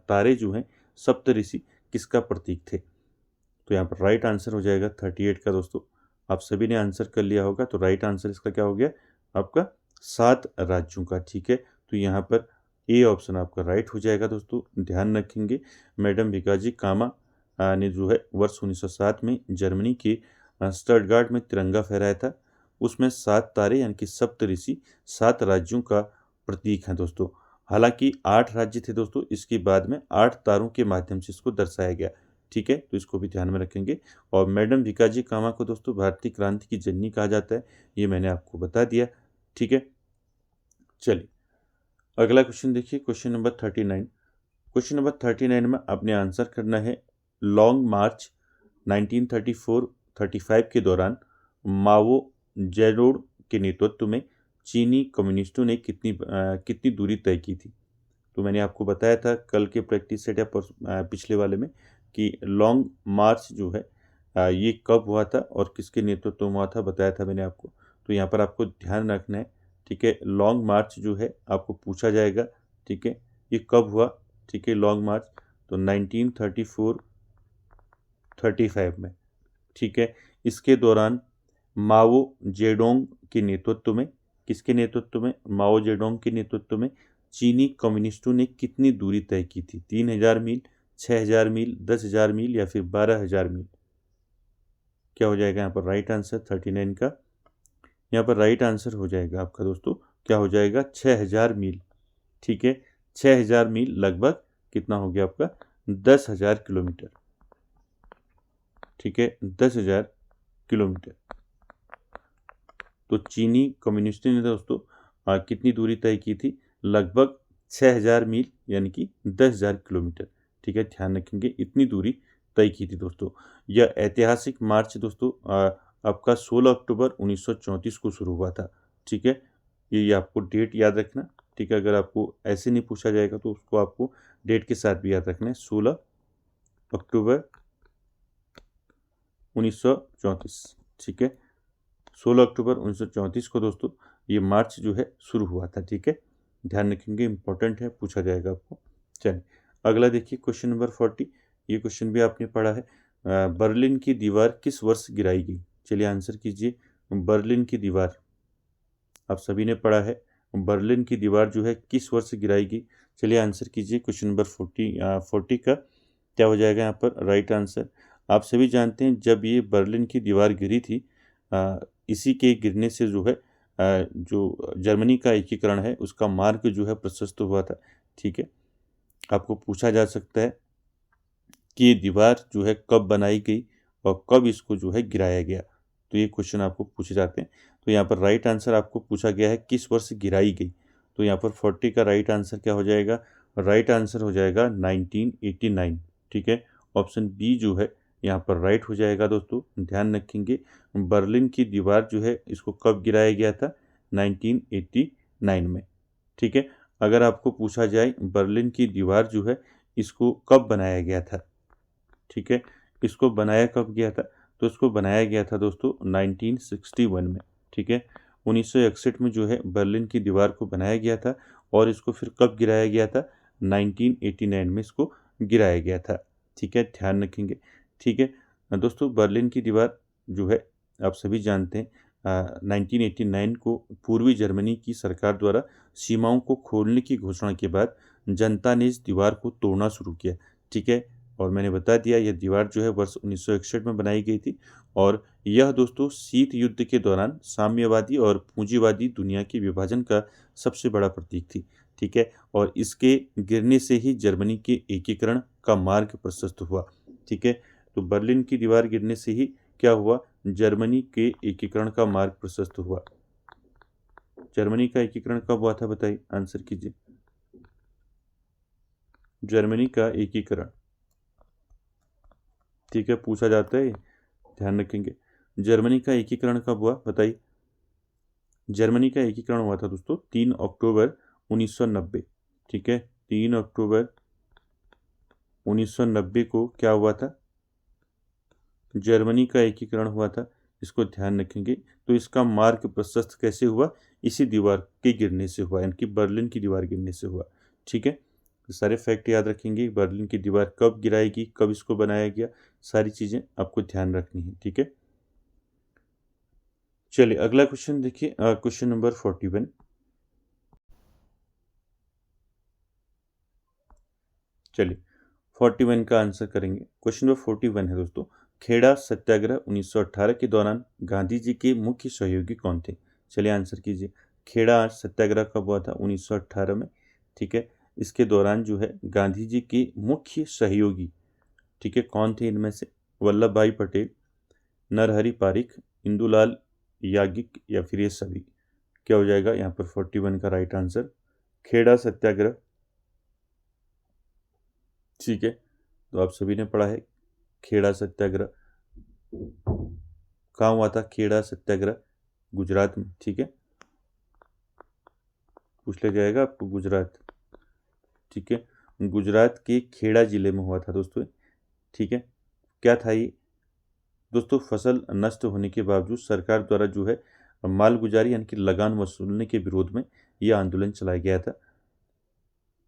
तारे जो हैं सप्तऋषि किसका प्रतीक थे। तो यहाँ पर राइट आंसर हो जाएगा 38 का। दोस्तों आप सभी ने आंसर कर लिया होगा, तो राइट आंसर इसका क्या हो गया आपका 7 राज्यों का। ठीक है, तो यहाँ पर ए ऑप्शन आपका राइट हो जाएगा। दोस्तों ध्यान रखेंगे, मैडम विकाजी कामा ने जो है वर्ष 1907 में जर्मनी के स्टटगार्ट में तिरंगा फहराया था। उसमें 7 तारे यानी कि सप्तऋषि 7 राज्यों का प्रतीक हैं दोस्तों। हालांकि 8 राज्य थे दोस्तों, इसके बाद में 8 तारों के माध्यम से इसको दर्शाया गया। ठीक है, तो इसको भी ध्यान में रखेंगे। और मैडम विकाजी कामा को दोस्तों भारतीय क्रांति की जननी कहा जाता है, ये मैंने आपको बता दिया। ठीक है, चलिए अगला क्वेश्चन देखिए, क्वेश्चन नंबर 39। क्वेश्चन नंबर 39 में आपने आंसर करना है, लॉन्ग मार्च 1934-35 के दौरान माओ जेडोड के नेतृत्व में चीनी कम्युनिस्टों ने कितनी दूरी तय की थी। तो मैंने आपको बताया था कल के प्रैक्टिस सेट या पिछले वाले में कि लॉन्ग मार्च जो है ये कब हुआ था और किसके नेतृत्व में हुआ था, बताया था मैंने आपको। तो यहाँ पर आपको ध्यान रखना है। ठीक है, लॉन्ग मार्च जो है आपको पूछा जाएगा। ठीक है, ये कब हुआ। ठीक है, लॉन्ग मार्च तो 1934-35 में। ठीक है, इसके दौरान माओ जेडोंग के नेतृत्व में, किसके नेतृत्व में? माओ जेडोंग के नेतृत्व में चीनी कम्युनिस्टों ने कितनी दूरी तय की थी? 3000 मील, 6000 मील, 10,000 मील या फिर 12,000 मील। क्या हो जाएगा यहाँ पर राइट आंसर 39 का? यहाँ पर राइट आंसर हो जाएगा आपका दोस्तों, क्या हो जाएगा 6000 मील। ठीक है, 6000 मील लगभग कितना हो गया आपका 10,000 किलोमीटर। ठीक है, 10,000 किलोमीटर। तो चीनी कम्युनिस्टों ने दोस्तों कितनी दूरी तय की थी? लगभग 6000 मील यानी कि 10,000 किलोमीटर। ठीक है, ध्यान रखेंगे इतनी दूरी तय की थी दोस्तों। यह ऐतिहासिक मार्च दोस्तों आपका 16 अक्टूबर 1934 को शुरू हुआ था। ठीक है, ये आपको डेट याद रखना। ठीक है, अगर आपको ऐसे नहीं पूछा जाएगा तो उसको आपको डेट के साथ भी याद रखना है, 16 अक्टूबर 1934। ठीक है, 16 अक्टूबर 1934 को दोस्तों ये मार्च जो है शुरू हुआ था। ठीक है, ध्यान रखेंगे, इंपॉर्टेंट है, पूछा जाएगा आपको। चलिए अगला देखिए, क्वेश्चन नंबर 40। ये क्वेश्चन भी आपने पढ़ा है, बर्लिन की दीवार किस वर्ष गिराई गई। चलिए आंसर कीजिए, बर्लिन की दीवार आप सभी ने पढ़ा है, बर्लिन की दीवार जो है किस वर्ष गिराई गई। चलिए आंसर कीजिए, क्वेश्चन नंबर 40 का क्या हो जाएगा यहाँ पर राइट आंसर। आप सभी जानते हैं जब ये बर्लिन की दीवार गिरी थी, इसी के गिरने से जो है जो जर्मनी का एकीकरण है उसका मार्ग जो है प्रशस्त हुआ था। ठीक है, आपको पूछा जा सकता है कि ये दीवार जो है कब बनाई गई और कब इसको जो है गिराया गया। तो ये क्वेश्चन आपको पूछे जाते हैं। तो यहाँ पर राइट आंसर आपको पूछा गया है किस वर्ष गिराई गई। तो यहाँ पर 40 का राइट आंसर क्या हो जाएगा? राइट आंसर हो जाएगा 1989। ठीक है, ऑप्शन बी जो है यहाँ पर राइट हो जाएगा। दोस्तों ध्यान रखेंगे, बर्लिन की दीवार जो है इसको कब गिराया गया था? 1989 में। ठीक है, अगर आपको पूछा जाए बर्लिन की दीवार जो है इसको कब बनाया गया था। ठीक है, इसको बनाया कब गया था? तो इसको बनाया गया था दोस्तों 1961 में। ठीक है, 1961 में जो है बर्लिन की दीवार को बनाया गया था और इसको फिर कब गिराया गया था? 1989 में इसको गिराया गया था। ठीक है, ध्यान रखेंगे। ठीक है दोस्तों, बर्लिन की दीवार जो है आप सभी जानते हैं 1989 को पूर्वी जर्मनी की सरकार द्वारा सीमाओं को खोलने की घोषणा के बाद जनता ने इस दीवार को तोड़ना शुरू किया। ठीक है, और मैंने बता दिया यह दीवार जो है वर्ष 1961 में बनाई गई थी और यह दोस्तों शीत युद्ध के दौरान साम्यवादी और पूंजीवादी दुनिया के विभाजन का सबसे बड़ा प्रतीक थी। ठीक है, और इसके गिरने से ही जर्मनी के एकीकरण का मार्ग प्रशस्त हुआ। ठीक है, तो बर्लिन की दीवार गिरने से ही क्या हुआ? जर्मनी के एकीकरण का मार्ग प्रशस्त हुआ। जर्मनी का एकीकरण कब हुआ था बताइए, आंसर कीजिए। जर्मनी का एकीकरण ठीक है, पूछा जाता है, ध्यान रखेंगे। जर्मनी का एकीकरण कब हुआ, बताइए। जर्मनी का एकीकरण हुआ था दोस्तों 3 अक्टूबर 1990। ठीक है, 3 अक्टूबर 1990 को क्या हुआ था, जर्मनी का एकीकरण हुआ था। इसको ध्यान रखेंगे। तो इसका मार्ग प्रशस्त कैसे हुआ, इसी दीवार के गिरने से हुआ, यानी कि बर्लिन की दीवार गिरने से हुआ। ठीक है, तो सारे फैक्ट याद रखेंगे। बर्लिन की दीवार कब गिराएगी, कब इसको बनाया गया, सारी चीज़ें आपको ध्यान रखनी है। ठीक है, चलिए अगला क्वेश्चन देखिए, क्वेश्चन नंबर 41। चलिए 41 का आंसर करेंगे। क्वेश्चन नंबर 41 है दोस्तों, खेड़ा सत्याग्रह 1918 के दौरान गांधी जी के मुख्य सहयोगी कौन थे। चलिए आंसर कीजिए। खेड़ा सत्याग्रह कब हुआ था, 1918 में। ठीक है, इसके दौरान जो है गांधी जी के मुख्य सहयोगी, ठीक है, कौन थे इनमें से, वल्लभ भाई पटेल, नरहरि पारिख, इंदुलाल याज्ञिक, या फिर ये सभी। क्या हो जाएगा यहाँ पर 41 का राइट आंसर, खेड़ा सत्याग्रह। ठीक है, तो आप सभी ने पढ़ा है खेड़ा सत्याग्रह कहाँ हुआ था, खेड़ा सत्याग्रह गुजरात में। ठीक है, पूछ लिया जाएगा आपको, गुजरात। ठीक है, गुजरात के खेड़ा जिले में हुआ था दोस्तों। ठीक है, क्या था ये दोस्तों, फसल नष्ट होने के बावजूद सरकार द्वारा जो है मालगुजारी यानी कि लगान वसूलने के विरोध में यह आंदोलन चलाया गया था।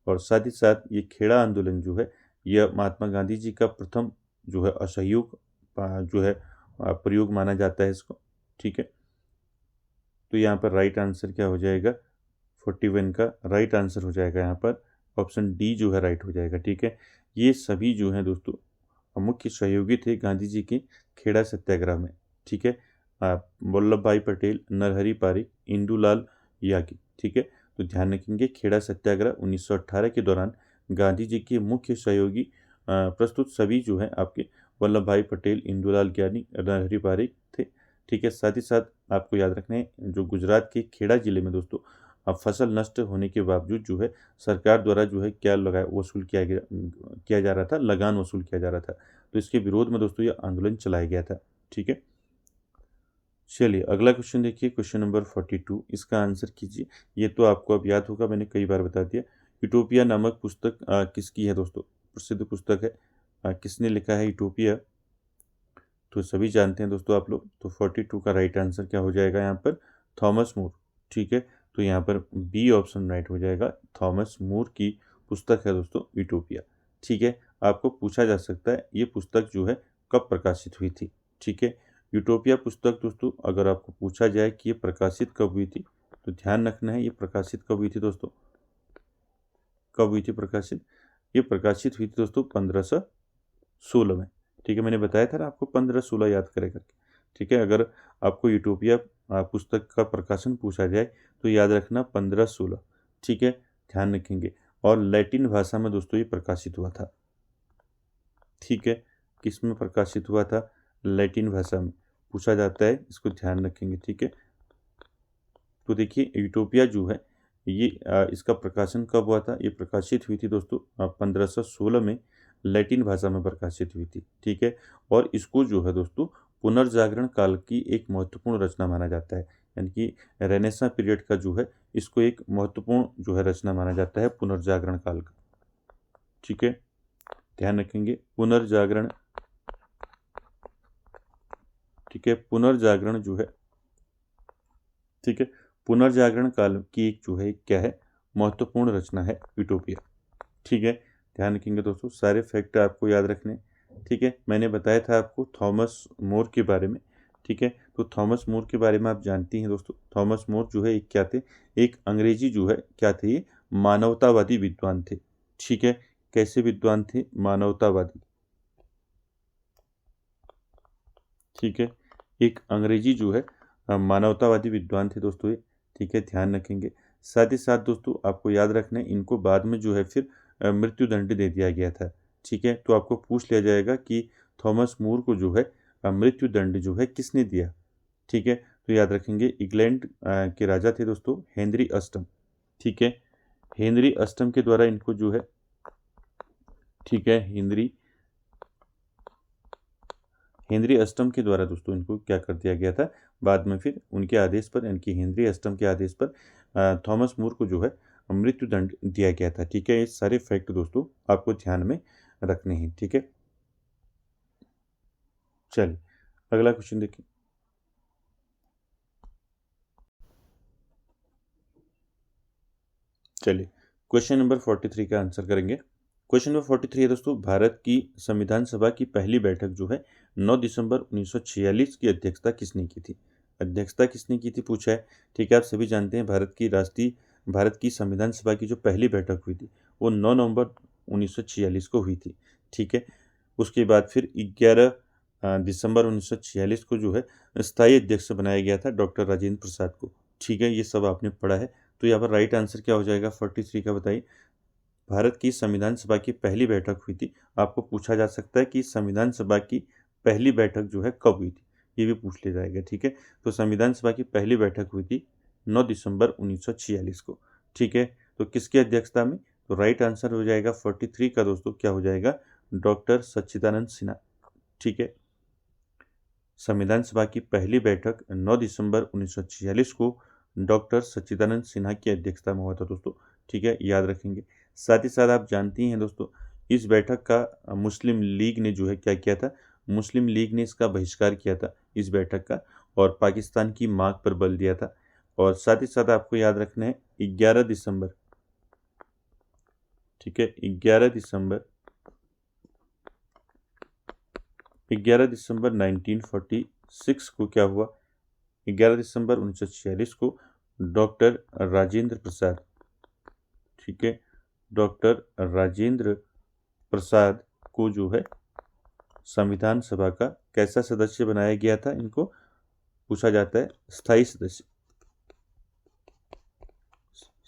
और साथ ही साथ ये खेड़ा आंदोलन जो है यह महात्मा गांधी जी का प्रथम जो है असहयोग जो है प्रयोग माना जाता है इसको। ठीक है, तो यहाँ पर राइट आंसर क्या हो जाएगा, 41 का राइट आंसर हो जाएगा यहाँ पर ऑप्शन डी जो है राइट हो जाएगा। ठीक है, ये सभी जो हैं दोस्तों मुख्य सहयोगी थे गांधी जी के खेड़ा सत्याग्रह में। ठीक है, वल्लभ भाई पटेल, नरहरि पारिख, इंदुलाल याज्ञिक। ठीक है, तो ध्यान रखेंगे खेड़ा सत्याग्रह 1918 के दौरान गांधी जी के मुख्य सहयोगी प्रस्तुत सभी जो है आपके वल्लभ भाई पटेल, इंदुलाल याज्ञिक, नरहरि पारिख थे। ठीक है, साथ ही साथ आपको याद रखना है जो गुजरात के खेड़ा जिले में दोस्तों अब फसल नष्ट होने के बावजूद जो है सरकार द्वारा जो है क्या लगाया वसूल किया जा रहा था, लगान वसूल किया जा रहा था। तो इसके विरोध में दोस्तों ये आंदोलन चलाया गया था। ठीक है, चलिए अगला क्वेश्चन देखिए, क्वेश्चन नंबर 42। इसका आंसर कीजिए। ये तो आपको अब याद होगा, मैंने कई बार बता दिया। यूटोपिया नामक पुस्तक किसकी है दोस्तों, प्रसिद्ध पुस्तक है। किसने लिखा है यूटोपिया, तो सभी जानते हैं दोस्तों आप लोग। तो 42 का राइट आंसर क्या हो जाएगा यहाँ पर, थॉमस मूर। ठीक है, तो यहाँ पर बी ऑप्शन राइट हो जाएगा, थॉमस मूर की पुस्तक है दोस्तों यूटोपिया। ठीक है, आपको पूछा जा सकता है ये पुस्तक जो है कब प्रकाशित हुई थी। ठीक है, यूटोपिया पुस्तक दोस्तों अगर आपको पूछा जाए कि ये प्रकाशित कब हुई थी, तो ध्यान रखना है ये प्रकाशित कब हुई थी दोस्तों, कब हुई थी प्रकाशित, ये प्रकाशित हुई थी दोस्तों 1516 में। ठीक है, मैंने बताया था ना आपको 1516 याद करे करके। ठीक है, अगर आपको यूटोपिया पुस्तक का प्रकाशन पूछा जाए तो याद रखना 1516। ठीक है, ध्यान रखेंगे। और लैटिन भाषा में दोस्तों ये प्रकाशित हुआ था। ठीक है, किस में प्रकाशित हुआ था, लैटिन भाषा में पूछा जाता है, इसको ध्यान रखेंगे। ठीक है, तो देखिए यूटोपिया जो है ये इसका प्रकाशन कब हुआ था, ये प्रकाशित हुई थी दोस्तों 1516 में लैटिन भाषा में प्रकाशित हुई थी। ठीक है, और इसको जो है दोस्तों पुनर्जागरण काल की एक महत्वपूर्ण रचना माना जाता है, यानी कि रेनेसां पीरियड का जो है इसको एक महत्वपूर्ण जो है रचना माना जाता है पुनर्जागरण काल का। ठीक है, ध्यान रखेंगे पुनर्जागरण। ठीक है, पुनर्जागरण जो है, ठीक है, पुनर्जागरण काल की एक जो है क्या है महत्वपूर्ण रचना है यूटोपिया। ठीक है, ध्यान रखेंगे दोस्तों, सारे फैक्ट आपको याद रखने। ठीक है, मैंने बताया था आपको थॉमस मोर के बारे में। ठीक है, तो थॉमस मोर के बारे में आप जानती हैं दोस्तों, थॉमस मोर जो है एक क्या थे, एक अंग्रेजी जो है क्या थे, ये मानवतावादी विद्वान थे। ठीक है, कैसे विद्वान थे, मानवतावादी। ठीक है, एक अंग्रेजी जो है मानवतावादी विद्वान थे दोस्तों ये। ठीक है, ध्यान रखेंगे। साथ ही साथ दोस्तों आपको याद रखना है इनको बाद में जो है फिर मृत्युदंड दे दिया गया था। ठीक है, तो आपको पूछ लिया जाएगा कि थॉमस मूर को जो है मृत्युदंड जो है किसने दिया। ठीक है, तो याद रखेंगे इंग्लैंड के राजा थे दोस्तों हेनरी अष्टम। ठीक है, हेनरी अष्टम के द्वारा इनको जो है, ठीक है, हेनरी हेनरी अष्टम के द्वारा दोस्तों इनको क्या कर दिया गया था, बाद में फिर उनके आदेश पर, यानी कि हेनरी अष्टम के आदेश पर थॉमस मूर को जो है मृत्यु दंड दिया गया था। ठीक है, ये सारे फैक्ट दोस्तों आपको ध्यान में रखने हैं। ठीक है, चलिए अगला क्वेश्चन देखिए। चलिए क्वेश्चन नंबर 43 का आंसर करेंगे। क्वेश्चन नंबर 43 है दोस्तों, भारत की संविधान सभा की पहली बैठक जो है 9 दिसंबर 1946 की अध्यक्षता किसने की थी? अध्यक्षता किसने की थी पूछा है। ठीक है, आप सभी जानते हैं भारत की संविधान सभा की जो पहली बैठक हुई थी वो 9 नवंबर 1946 को हुई थी। ठीक है, उसके बाद फिर 11 दिसंबर 1946 को जो है स्थायी अध्यक्ष बनाया गया था डॉक्टर राजेंद्र प्रसाद को। ठीक है, ये सब आपने पढ़ा है। तो यहाँ पर राइट आंसर क्या हो जाएगा 43 का, बताइए। भारत की संविधान सभा की पहली बैठक हुई थी। आपको पूछा जा सकता है कि संविधान सभा की पहली बैठक जो है कब हुई थी, ये भी पूछ लिया जाएगा। ठीक है, तो संविधान सभा की पहली बैठक हुई थी 9 दिसंबर 1946 को। ठीक है, तो किसकी अध्यक्षता में? तो राइट आंसर हो जाएगा 43 का दोस्तों, क्या हो जाएगा, डॉक्टर सच्चिदानंद सिन्हा। ठीक है, संविधान सभा की पहली बैठक 9 दिसंबर 1946 को डॉक्टर सच्चिदानंद सिन्हा की अध्यक्षता में हुआ था दोस्तों। ठीक है, याद रखेंगे। साथ ही साथ आप जानती हैं दोस्तों, इस बैठक का मुस्लिम लीग ने जो है क्या किया था, मुस्लिम लीग ने इसका बहिष्कार किया था इस बैठक का, और पाकिस्तान की मांग पर बल दिया था। और साथ ही साथ आपको याद रखना है 11 दिसंबर, ठीक है, 11 दिसंबर 1946 को क्या हुआ, 11 दिसंबर 1946 को डॉक्टर राजेंद्र प्रसाद, ठीक है, डॉक्टर राजेंद्र प्रसाद को जो है संविधान सभा का कैसा सदस्य बनाया गया था, इनको पूछा जाता है स्थायी सदस्य,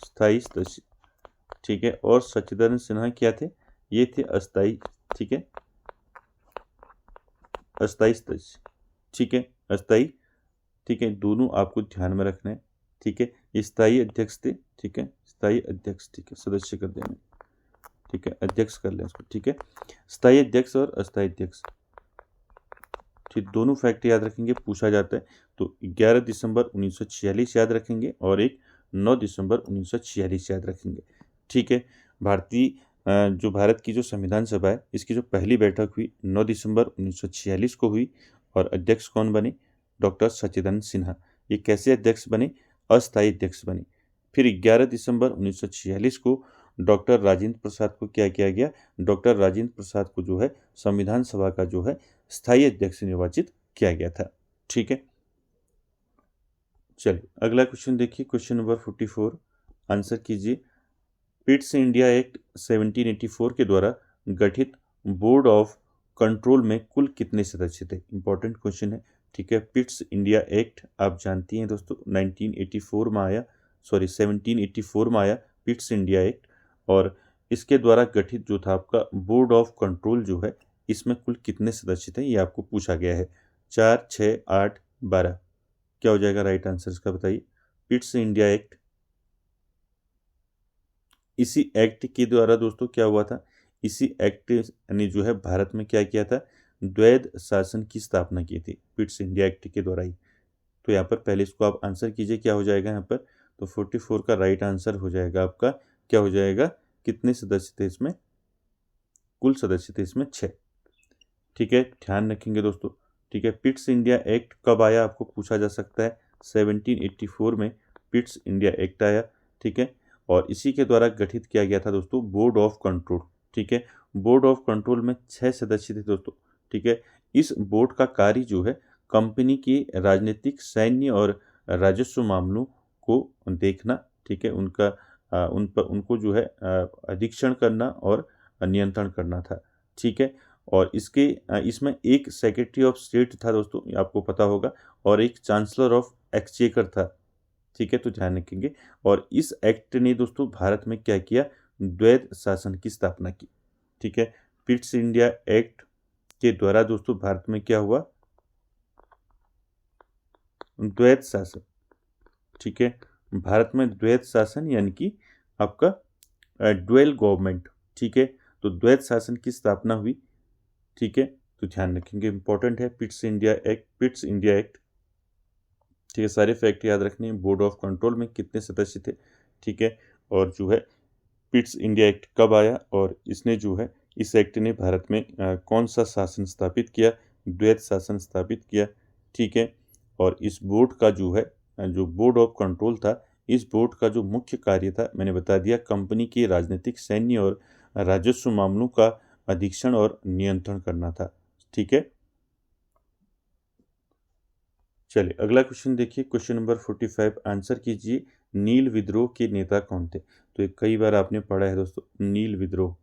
स्थायी सदस्य। ठीक है, और सच्चिदानंद सिन्हा क्या थे, ये थे अस्थायी। ठीक है, अस्थायी सदस्य। ठीक है, अस्थायी। ठीक है, दोनों आपको ध्यान में रखना है। ठीक है, स्थायी अध्यक्ष थे। ठीक है, स्थायी अध्यक्ष। ठीक है, सदस्य कर देना। ठीक है, अध्यक्ष कर लें इसको। ठीक है, स्थायी अध्यक्ष और अस्थायी अध्यक्ष, ठीक, दोनों फैक्ट याद रखेंगे, पूछा जाता है। तो 11 दिसंबर 1946 याद रखेंगे और एक 9 दिसंबर 1946 याद रखेंगे। ठीक है, जो भारत की जो संविधान सभा है, इसकी जो पहली बैठक हुई 9 दिसंबर 1946 को हुई, और अध्यक्ष कौन बने, डॉक्टर सच्चिदानंद सिन्हा। ये कैसे अध्यक्ष बने, अस्थायी अध्यक्ष बने। फिर 11 दिसंबर 1946 को डॉक्टर राजेंद्र प्रसाद को क्या किया गया, डॉक्टर राजेंद्र प्रसाद को जो है संविधान सभा का जो है स्थायी अध्यक्ष निर्वाचित किया गया था। ठीक है, चलिए अगला क्वेश्चन देखिए। क्वेश्चन नंबर 44 आंसर कीजिए। पिट्स इंडिया एक्ट 1784 के द्वारा गठित बोर्ड ऑफ कंट्रोल में कुल कितने सदस्य थे? इंपॉर्टेंट क्वेश्चन है। ठीक है, पिट्स इंडिया एक्ट आप जानती हैं दोस्तों 1984 में आया, 1784 में आया पिट्स इंडिया एक्ट, और इसके द्वारा गठित जो था आपका बोर्ड ऑफ कंट्रोल जो है, इसमें कुल कितने सदस्य थे ये आपको पूछा गया है। 4, 6, 8, 12, क्या हो जाएगा राइट आंसर इसका, बताइए। पिट्स इंडिया एक्ट, इसी एक्ट के द्वारा दोस्तों क्या हुआ था, इसी एक्ट ने जो है भारत में क्या किया था, द्वैध शासन की स्थापना की थी, पिट्स इंडिया एक्ट के द्वारा ही। तो यहाँ पर पहले इसको आप आंसर कीजिए, क्या हो जाएगा यहाँ पर, तो 44 का राइट आंसर हो जाएगा आपका, क्या हो जाएगा, कितने सदस्य थे इसमें, कुल सदस्य थे इसमें 6। ठीक है, ध्यान रखेंगे दोस्तों। ठीक है, पिट्स इंडिया एक्ट कब आया आपको पूछा जा सकता है, 1784 में पिट्स इंडिया एक्ट आया। ठीक है, और इसी के द्वारा गठित किया गया था दोस्तों बोर्ड ऑफ कंट्रोल। ठीक है, बोर्ड ऑफ कंट्रोल में 6 सदस्य थे दोस्तों। ठीक है, इस बोर्ड का कार्य जो है कंपनी की राजनीतिक, सैन्य और राजस्व मामलों को देखना, ठीक है, उनको जो है अधीक्षण करना और नियंत्रण करना था। ठीक है, और इसमें एक सेक्रेटरी ऑफ स्टेट था दोस्तों, ये आपको पता होगा, और एक चांसलर ऑफ एक्सचेकर था। ठीक है, तो ध्यान रखेंगे। और इस एक्ट ने दोस्तों भारत में क्या किया, द्वैध शासन की स्थापना की। ठीक है, पिट्स इंडिया एक्ट के द्वारा दोस्तों भारत में क्या हुआ, द्वैध शासन। ठीक है, भारत में द्वैध शासन यानी कि आपका ड्वेल गवर्नमेंट। ठीक है, तो द्वैध शासन की स्थापना हुई। ठीक है, तो ध्यान रखेंगे, इंपॉर्टेंट है। पिट्स इंडिया एक्ट, ठीक है। सारे फैक्ट याद रखने हैं। बोर्ड ऑफ कंट्रोल में कितने सदस्य थे, ठीक है। और जो है पिट्स इंडिया एक्ट कब आया, और इसने जो है इस एक्ट ने भारत में कौन सा शासन स्थापित किया, द्वैत शासन स्थापित किया, ठीक है। और इस बोर्ड का जो है जो बोर्ड ऑफ कंट्रोल था, इस बोर्ड का जो मुख्य कार्य था मैंने बता दिया, कंपनी के राजनीतिक, सैन्य और राजस्व मामलों का अधीक्षण और नियंत्रण करना था, ठीक है। चलिए अगला क्वेश्चन देखिए, क्वेश्चन नंबर 45, आंसर कीजिए, नील विद्रोह के नेता कौन थे। तो कई बार आपने पढ़ा है दोस्तों, नील विद्रोह,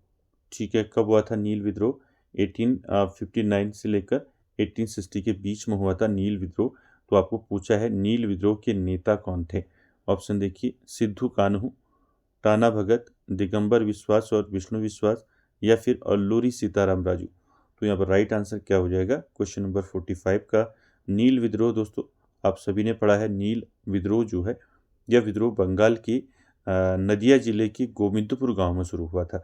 ठीक है। कब हुआ था नील विद्रोह? 1859 से लेकर 1860 के बीच में हुआ था नील विद्रोह। तो आपको पूछा है नील विद्रोह के नेता कौन थे। ऑप्शन देखिए, सिद्धू कान्हू, टाना भगत, दिगंबर विश्वास और विष्णु विश्वास, या फिर अल्लूरी सीताराम राजू। तो यहाँ पर राइट आंसर क्या हो जाएगा क्वेश्चन नंबर 45 का, नील विद्रोह। दोस्तों आप सभी ने पढ़ा है, नील विद्रोह जो है, यह विद्रोह बंगाल की नदिया जिले के गोविंदपुर गांव में शुरू हुआ था।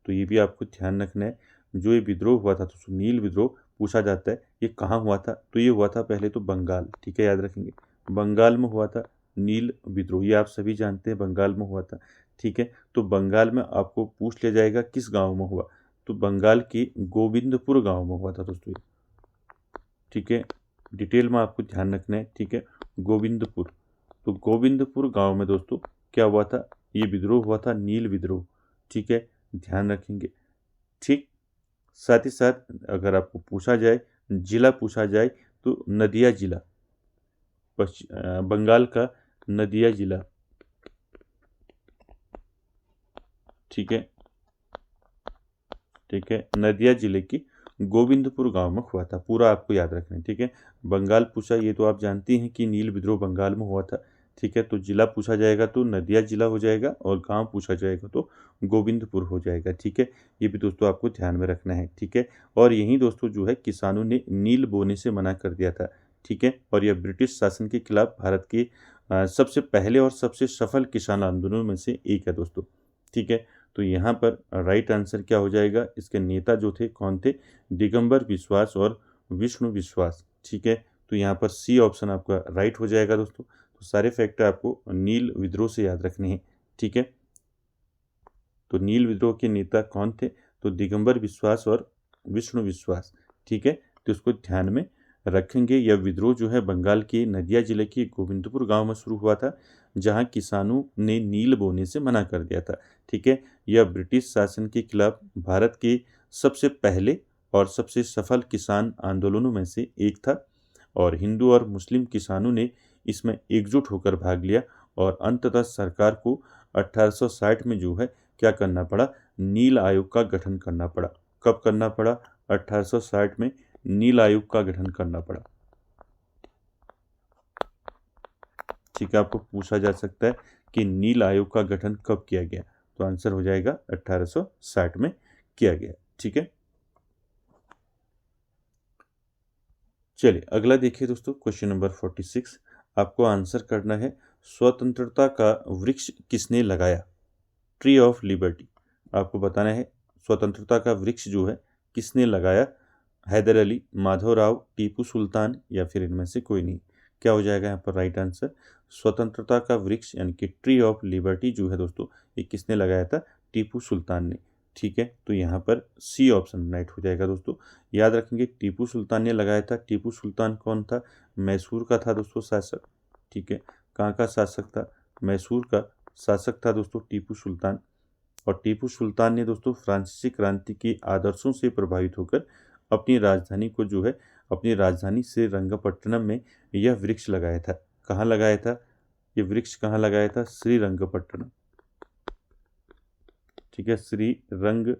तो ये भी आपको ध्यान रखना है, जो ये विद्रोह हुआ था, तो नील विद्रोह पूछा जाता है ये कहाँ हुआ था, तो ये हुआ था पहले तो बंगाल, ठीक है, याद रखेंगे, बंगाल में हुआ था नील विद्रोह, ये आप सभी जानते हैं बंगाल में हुआ था, ठीक है। तो बंगाल में आपको पूछ लिया जाएगा किस गांव में हुआ, तो बंगाल के गोविंदपुर गांव में हुआ था दोस्तों, ठीक है। डिटेल में आपको ध्यान रखना है, ठीक है। गोविंदपुर, तो गोविंदपुर गांव में दोस्तों क्या हुआ था, ये विद्रोह हुआ था, नील विद्रोह, ठीक है, ध्यान रखेंगे, ठीक। साथ ही साथ अगर आपको पूछा जाए, जिला पूछा जाए, तो नदिया जिला, बंगाल का नदिया जिला, ठीक है, ठीक है, नदिया जिले की गोविंदपुर गांव में हुआ था, पूरा आपको याद रखना है, ठीक है। बंगाल पूछा, ये तो आप जानते हैं कि नील विद्रोह बंगाल में हुआ था, ठीक है। तो जिला पूछा जाएगा तो नदिया जिला हो जाएगा, और गांव पूछा जाएगा तो गोविंदपुर हो जाएगा, ठीक है। ये भी दोस्तों आपको ध्यान में रखना है, ठीक है। और यही दोस्तों जो है किसानों ने नील बोने से मना कर दिया था, ठीक है। और यह ब्रिटिश शासन के खिलाफ भारत के सबसे पहले और सबसे सफल किसान आंदोलनों में से एक है दोस्तों, ठीक है। तो यहाँ पर राइट आंसर क्या हो जाएगा, इसके नेता जो थे कौन थे, दिगंबर विश्वास और विष्णु विश्वास, ठीक है। तो यहाँ पर सी ऑप्शन आपका राइट हो जाएगा दोस्तों। तो सारे फैक्टर आपको नील विद्रोह से याद रखने हैं, ठीक है। तो नील विद्रोह के नेता कौन थे, तो दिगंबर विश्वास और विष्णु विश्वास, ठीक है। तो इसको ध्यान में रखेंगे। यह विद्रोह जो है बंगाल के नदिया जिले के गोविंदपुर गांव में शुरू हुआ था, जहां किसानों ने नील बोने से मना कर दिया था, ठीक है। यह ब्रिटिश शासन के खिलाफ भारत के सबसे पहले और सबसे सफल किसान आंदोलनों में से एक था, और हिंदू और मुस्लिम किसानों ने इसमें एकजुट होकर भाग लिया, और अंततः सरकार को 1860 में जो है क्या करना पड़ा, नील आयोग का गठन करना पड़ा। कब करना पड़ा? 1860 में नील आयोग का गठन करना पड़ा, ठीक है। आपको पूछा जा सकता है कि नील आयोग का गठन कब किया गया, तो आंसर हो जाएगा 1860 में किया गया, ठीक है। चलिए अगला देखिए दोस्तों, क्वेश्चन नंबर 46, आपको आंसर करना है, स्वतंत्रता का वृक्ष किसने लगाया, ट्री ऑफ लिबर्टी। आपको बताना है स्वतंत्रता का वृक्ष जो है किसने लगाया, हैदर अली, माधवराव, टीपू सुल्तान, या फिर इनमें से कोई नहीं। क्या हो जाएगा यहाँ पर राइट आंसर, स्वतंत्रता का वृक्ष यानी कि ट्री ऑफ लिबर्टी जो है दोस्तों, ये किसने लगाया था, टीपू सुल्तान ने, ठीक है। तो यहाँ पर सी ऑप्शन राइट हो जाएगा दोस्तों। याद रखेंगे टीपू सुल्तान ने लगाया था। टीपू सुल्तान कौन था? मैसूर का था दोस्तों शासक, ठीक है। कहाँ का शासक था? मैसूर का शासक था दोस्तों टीपू सुल्तान। और टीपू सुल्तान ने दोस्तों फ्रांसीसी क्रांति के आदर्शों से प्रभावित होकर अपनी राजधानी को जो है, अपनी राजधानी श्रीरंगपट्टनम में यह वृक्ष लगाया था। कहाँ लगाया था ये वृक्ष, कहाँ लगाया था? श्रीरंगपट्टनम, ठीक है, श्रीरंगपट्टनम,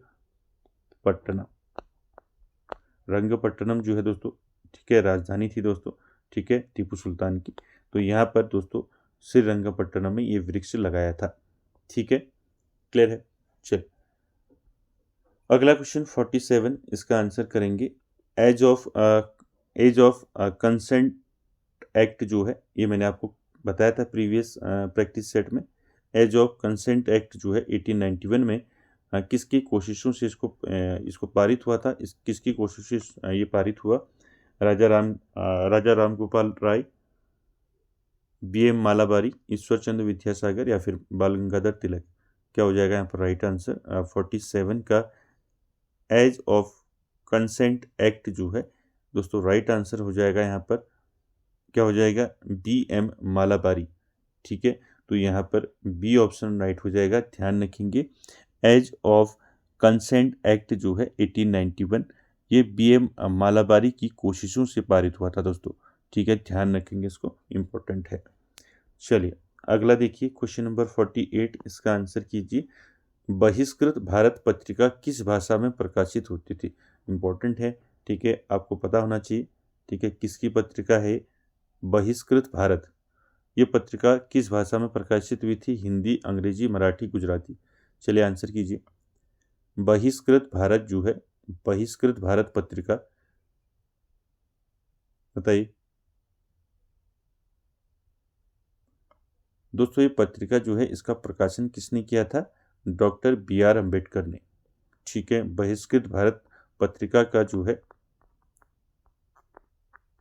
रंगपट्टनम जो है दोस्तों, ठीक है, राजधानी थी दोस्तों, ठीक है, टीपू सुल्तान की। तो यहाँ पर दोस्तों श्रीरंगपट्टनम में ये वृक्ष लगाया था, ठीक है, क्लियर है। चल अगला क्वेश्चन 47, इसका आंसर करेंगे, एज ऑफ कंसेंट एक्ट जो है, ये मैंने आपको बताया था प्रीवियस प्रैक्टिस सेट में। एज ऑफ कंसेंट एक्ट जो है 1891 में किसकी कोशिशों से इसको पारित हुआ था, किसकी कोशिशों से ये पारित हुआ? राजा राम गोपाल राय, BM मालाबारी, ईश्वर चंद्र विद्यासागर या फिर बाल गंगाधर तिलक? क्या हो जाएगा यहाँ पर राइट आंसर? 47 का एज ऑफ कंसेंट एक्ट जो है दोस्तों, राइट आंसर हो जाएगा यहाँ पर, क्या हो जाएगा? BM मालाबारी। ठीक है, तो यहाँ पर बी ऑप्शन राइट हो जाएगा। ध्यान रखेंगे, एज ऑफ कंसेंट एक्ट जो है 1891, ये BM मालाबारी की कोशिशों से पारित हुआ था दोस्तों। ठीक है, ध्यान रखेंगे, इसको इम्पोर्टेंट है। चलिए अगला देखिए, क्वेश्चन नंबर 48, इसका आंसर कीजिए। बहिष्कृत भारत पत्रिका किस भाषा में प्रकाशित होती थी? इम्पोर्टेंट है, ठीक है, आपको पता होना चाहिए। ठीक है, किसकी पत्रिका है बहिष्कृत भारत? ये पत्रिका किस भाषा में प्रकाशित हुई थी? हिंदी, अंग्रेजी, मराठी, गुजराती? चलिए आंसर कीजिए। बहिष्कृत भारत जो है, बहिष्कृत भारत पत्रिका, बताइए दोस्तों। ये पत्रिका जो है, इसका प्रकाशन किसने किया था? डॉक्टर BR अम्बेडकर ने। ठीक है, बहिष्कृत भारत पत्रिका का जो है,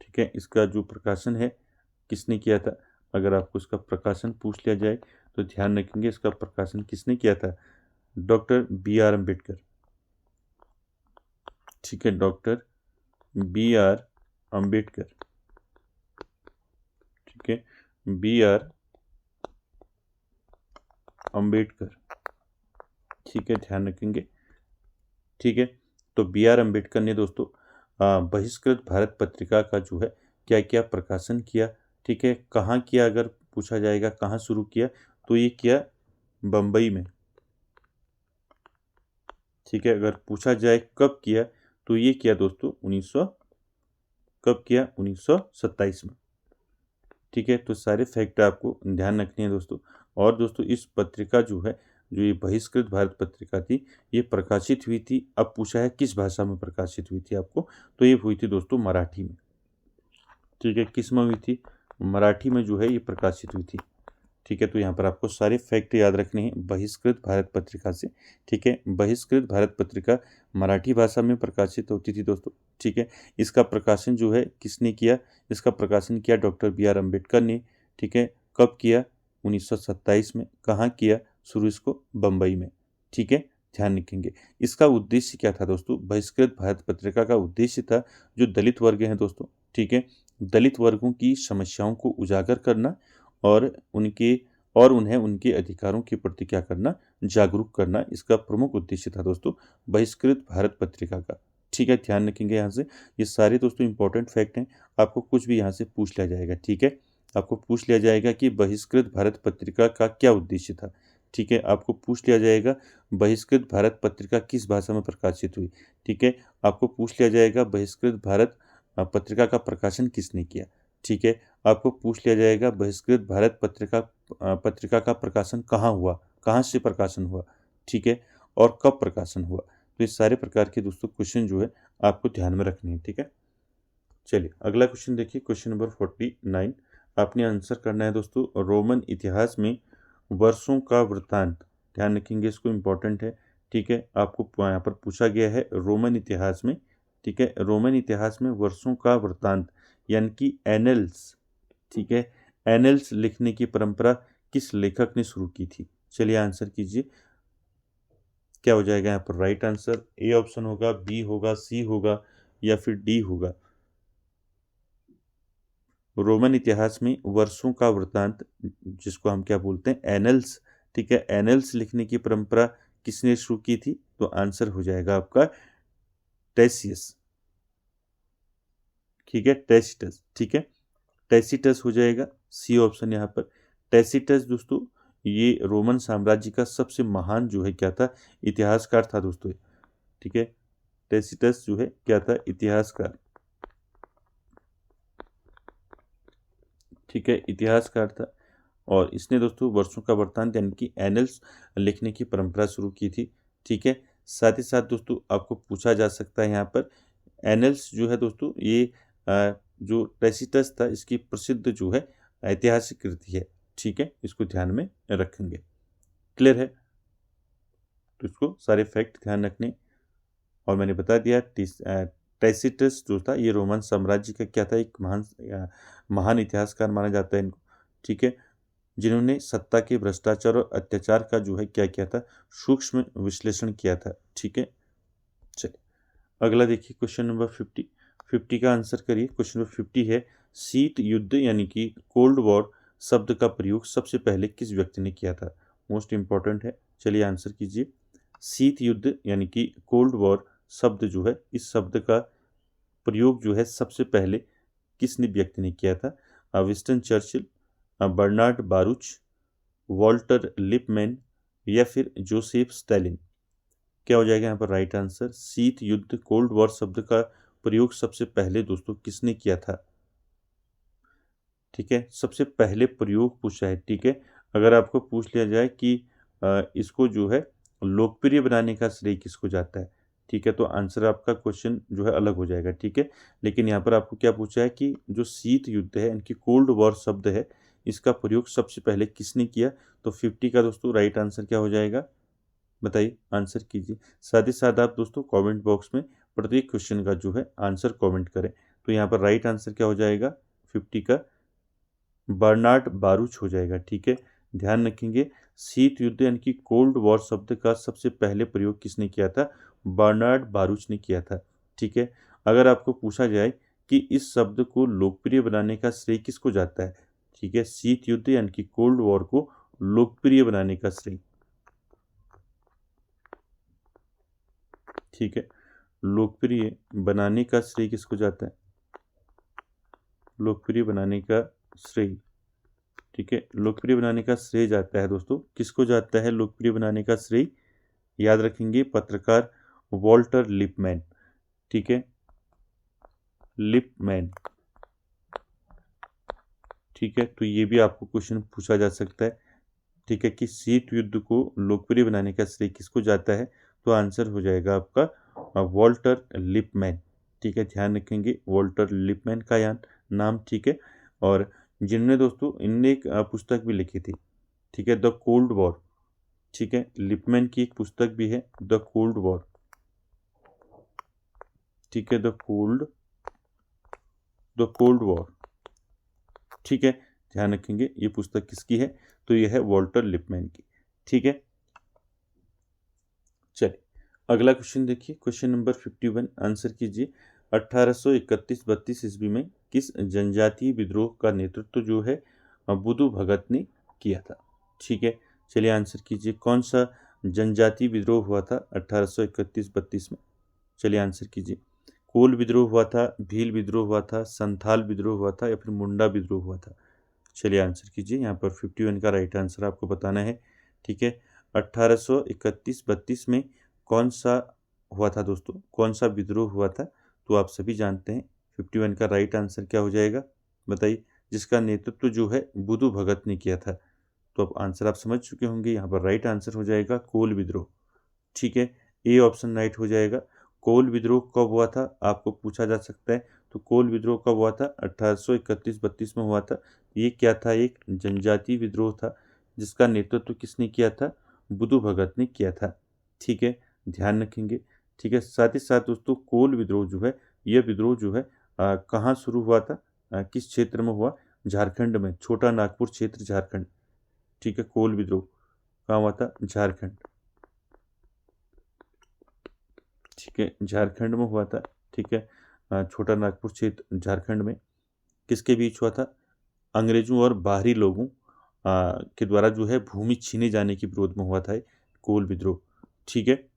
ठीक है, इसका जो प्रकाशन है किसने किया था? अगर आपको इसका प्रकाशन पूछ लिया जाए तो ध्यान रखेंगे, इसका प्रकाशन किसने किया था? Doctor BR Ambedkar. ठीक है, डॉक्टर BR अम्बेडकर। ठीक है, BR अम्बेडकर। ठीक है, ध्यान रखेंगे। ठीक है, तो BR अम्बेडकर ने दोस्तों बहिष्कृत भारत पत्रिका का जो है क्या क्या प्रकाशन किया? ठीक है, कहाँ किया? अगर पूछा जाएगा कहाँ शुरू किया, तो ये किया बम्बई में। ठीक है, अगर पूछा जाए कब किया, तो ये किया दोस्तों 1927 में। ठीक है, तो सारे फैक्ट आपको ध्यान रखने हैं दोस्तों। और दोस्तों इस पत्रिका जो है, जो ये बहिष्कृत भारत पत्रिका थी, ये प्रकाशित हुई थी, अब पूछा है किस भाषा में प्रकाशित हुई थी आपको, तो ये हुई थी दोस्तों मराठी में। ठीक है, किस में हुई थी? मराठी में जो है ये प्रकाशित हुई थी। ठीक है, तो यहाँ पर आपको सारे फैक्ट याद रखने हैं बहिष्कृत भारत पत्रिका से। ठीक है, बहिष्कृत भारत पत्रिका मराठी भाषा में प्रकाशित होती थी दोस्तों। ठीक है, इसका प्रकाशन जो है किसने किया? इसका प्रकाशन किया डॉक्टर BR अम्बेडकर ने। ठीक है, कब किया? 1927 में। कहाँ किया शुरू? इसको बम्बई में। ठीक है, ध्यान रखेंगे। इसका उद्देश्य क्या था दोस्तों? बहिष्कृत भारत पत्रिका का उद्देश्य था, जो दलित वर्ग हैं दोस्तों, ठीक है, दलित वर्गों की समस्याओं को उजागर करना और उन्हें उनके अधिकारों के प्रति क्या करना? जागरूक करना। इसका प्रमुख उद्देश्य था दोस्तों बहिष्कृत भारत पत्रिका का। ठीक है, ध्यान रखेंगे यहाँ से। ये सारे दोस्तों इंपॉर्टेंट फैक्ट हैं, आपको कुछ भी यहाँ से पूछ लिया जाएगा। ठीक है, आपको पूछ लिया जाएगा कि बहिष्कृत भारत पत्रिका का क्या उद्देश्य था। ठीक है, आपको पूछ लिया जाएगा बहिष्कृत भारत पत्रिका किस भाषा में प्रकाशित हुई। ठीक है, आपको पूछ लिया जाएगा बहिष्कृत भारत पत्रिका का प्रकाशन किसने किया। ठीक है, आपको पूछ लिया जाएगा बहिष्कृत भारत पत्रिका का प्रकाशन कहाँ हुआ, कहाँ से प्रकाशन हुआ। ठीक है, और कब प्रकाशन हुआ। तो इस सारे प्रकार के दोस्तों क्वेश्चन जो है आपको ध्यान में रखने हैं। ठीक है, चलिए अगला क्वेश्चन देखिए, क्वेश्चन नंबर 49। आपने आंसर करना है दोस्तों, रोमन इतिहास में वर्षों का वृत्तांत। ध्यान रखेंगे, इसको इम्पोर्टेंट है। ठीक है, आपको यहाँ पर पूछा गया है रोमन इतिहास में, ठीक है, रोमन इतिहास में वर्षों का वृत्तांत यानी कि एनल्स। ठीक है, एनल्स लिखने की परंपरा किस लेखक ने शुरू की थी? चलिए आंसर कीजिए, क्या हो जाएगा यहाँ पर राइट आंसर? ए ऑप्शन होगा, बी होगा, सी होगा या फिर डी होगा? रोमन इतिहास में वर्षों का वृत्तांत, जिसको हम क्या बोलते हैं? एनल्स। ठीक है, एनल्स लिखने की परंपरा किसने शुरू की थी? तो आंसर हो जाएगा आपका टेसियस। ठीक है, टेसिटस। ठीक है, टेसिटस हो जाएगा सी ऑप्शन यहाँ पर। टेसिटस दोस्तों ये रोमन साम्राज्य का सबसे महान जो है क्या था? इतिहासकार था दोस्तों। ठीक है, टेसिटस जो है क्या था? इतिहासकार। ठीक है, इतिहासकार था और इसने दोस्तों वर्षों का वृत्तांत यानी कि एनल्स लिखने की परंपरा शुरू की थी। ठीक है, साथ ही साथ दोस्तों आपको पूछा जा सकता है यहाँ पर, एनल्स जो है दोस्तों ये जो टेसिटस था इसकी प्रसिद्ध जो है ऐतिहासिक कृति है। ठीक है, इसको ध्यान में रखेंगे। क्लियर है? तो इसको सारे फैक्ट ध्यान रखने। और मैंने बता दिया टैसिटस जो था ये रोमन साम्राज्य का क्या था, एक महान इतिहासकार माना जाता है इनको, ठीक है, जिन्होंने सत्ता के भ्रष्टाचार और अत्याचार का जो है क्या किया था, सूक्ष्म विश्लेषण किया था, ठीक है। चलिए अगला देखिए क्वेश्चन नंबर 50 का आंसर करिए। क्वेश्चन नंबर 50 है, शीत युद्ध यानी कि कोल्ड वॉर शब्द का प्रयोग सबसे पहले किस व्यक्ति ने किया था? मोस्ट इंपॉर्टेंट है, चलिए आंसर कीजिए। शीत युद्ध यानी कि कोल्ड वॉर शब्द जो है, इस शब्द का प्रयोग जो है सबसे पहले किसने व्यक्ति ने किया था? Winston Churchill, Bernard Baruch, Walter Lippmann या फिर जोसेफ स्टालिन। क्या हो जाएगा यहाँ पर राइट आंसर? शीत युद्ध कोल्ड वॉर शब्द का प्रयोग सबसे पहले दोस्तों किसने किया था? ठीक है, सबसे पहले प्रयोग पूछा है, ठीक है। अगर आपको पूछ लिया जाए कि इसको जो है लोकप्रिय बनाने का श्रेय किसको जाता है, ठीक है, तो आंसर आपका क्वेश्चन जो है अलग हो जाएगा, ठीक है। लेकिन यहाँ पर आपको क्या पूछा है कि जो शीत युद्ध है, इनकी कोल्ड वॉर शब्द है, इसका प्रयोग सबसे पहले किसने किया? तो 50 का दोस्तों राइट आंसर क्या हो जाएगा, बताइए, आंसर कीजिए। साथ ही साथ आप दोस्तों कमेंट बॉक्स में प्रत्येक क्वेश्चन का जो है आंसर कमेंट करें। तो यहाँ पर राइट आंसर क्या हो जाएगा 50 का? बर्नार्ड बारूच हो जाएगा, ठीक है। ध्यान रखेंगे, शीत युद्ध यानी कि कोल्ड वॉर शब्द का सबसे पहले प्रयोग किसने किया था? बर्नार्ड बारूच ने किया था, ठीक है। अगर आपको पूछा जाए कि इस शब्द को लोकप्रिय बनाने का श्रेय किसको जाता है, ठीक है, शीत युद्ध यानी कि कोल्ड वॉर को लोकप्रिय बनाने का श्रेय, ठीक है, लोकप्रिय बनाने का श्रेय किसको जाता है? लोकप्रिय बनाने का श्रेय, ठीक है, लोकप्रिय बनाने का श्रेय जाता है दोस्तों, किसको जाता है लोकप्रिय बनाने का श्रेय? याद रखेंगे, पत्रकार वॉल्टर लिपमैन, ठीक है, लिपमैन, ठीक है। तो ये भी आपको क्वेश्चन पूछा जा सकता है, ठीक है, कि शीत युद्ध को लोकप्रिय बनाने का श्रेय किसको जाता है? तो आंसर हो जाएगा आपका वॉल्टर लिपमैन, ठीक है। ध्यान रखेंगे वॉल्टर लिपमैन का नाम, ठीक है। और जिनने दोस्तों इनने एक पुस्तक भी लिखी थी, ठीक है, द कोल्ड वॉर, ठीक है, लिपमैन की एक पुस्तक भी है द कोल्ड वॉर, ठीक है, द कोल्ड वॉर, ठीक है। ध्यान रखेंगे ये पुस्तक किसकी है? तो यह है वॉल्टर लिपमैन की, ठीक है। चलिए अगला क्वेश्चन देखिए, क्वेश्चन नंबर 51 आंसर कीजिए। 1831-32 ईस्वी में किस जनजातीय विद्रोह का नेतृत्व जो है बुधु भगत ने किया था, ठीक है। चलिए आंसर कीजिए, कौन सा जनजातीय विद्रोह हुआ था 1831-32 में? चलिए आंसर कीजिए। कोल विद्रोह हुआ था, भील विद्रोह हुआ था, संथाल विद्रोह हुआ था या फिर मुंडा विद्रोह हुआ था? चलिए आंसर कीजिए। यहाँ पर 51 का राइट आंसर आपको बताना है, ठीक है। 1831-32 में कौन सा हुआ था दोस्तों, कौन सा विद्रोह हुआ था? तो आप सभी जानते हैं 51 का राइट आंसर क्या हो जाएगा, बताइए, जिसका नेतृत्व जो है बुधु भगत ने किया था। तो अब आंसर आप समझ चुके होंगे, यहाँ पर राइट आंसर हो जाएगा कोल विद्रोह, ठीक है। ए ऑप्शन राइट हो जाएगा। कोल विद्रोह कब हुआ था आपको पूछा जा सकता है, तो कोल विद्रोह कब हुआ था? 1831-32 में हुआ था। ये क्या था? एक जनजातीय विद्रोह था, जिसका नेतृत्व किसने किया था? बुधु भगत ने किया था, ठीक है। ध्यान रखेंगे, ठीक है। साथ ही साथ दोस्तों कोल विद्रोह जो है, यह विद्रोह जो है कहाँ शुरू हुआ था, किस क्षेत्र में हुआ? झारखंड में, छोटा नागपुर क्षेत्र झारखंड, ठीक है। कोल विद्रोह कहाँ हुआ था? झारखंड, ठीक है, झारखंड में हुआ था, ठीक है। छोटा नागपुर क्षेत्र झारखंड में किसके बीच हुआ था? अंग्रेजों और बाहरी लोगों के द्वारा जो है भूमि छीने जाने के विरोध में हुआ था कोल विद्रोह, ठीक है।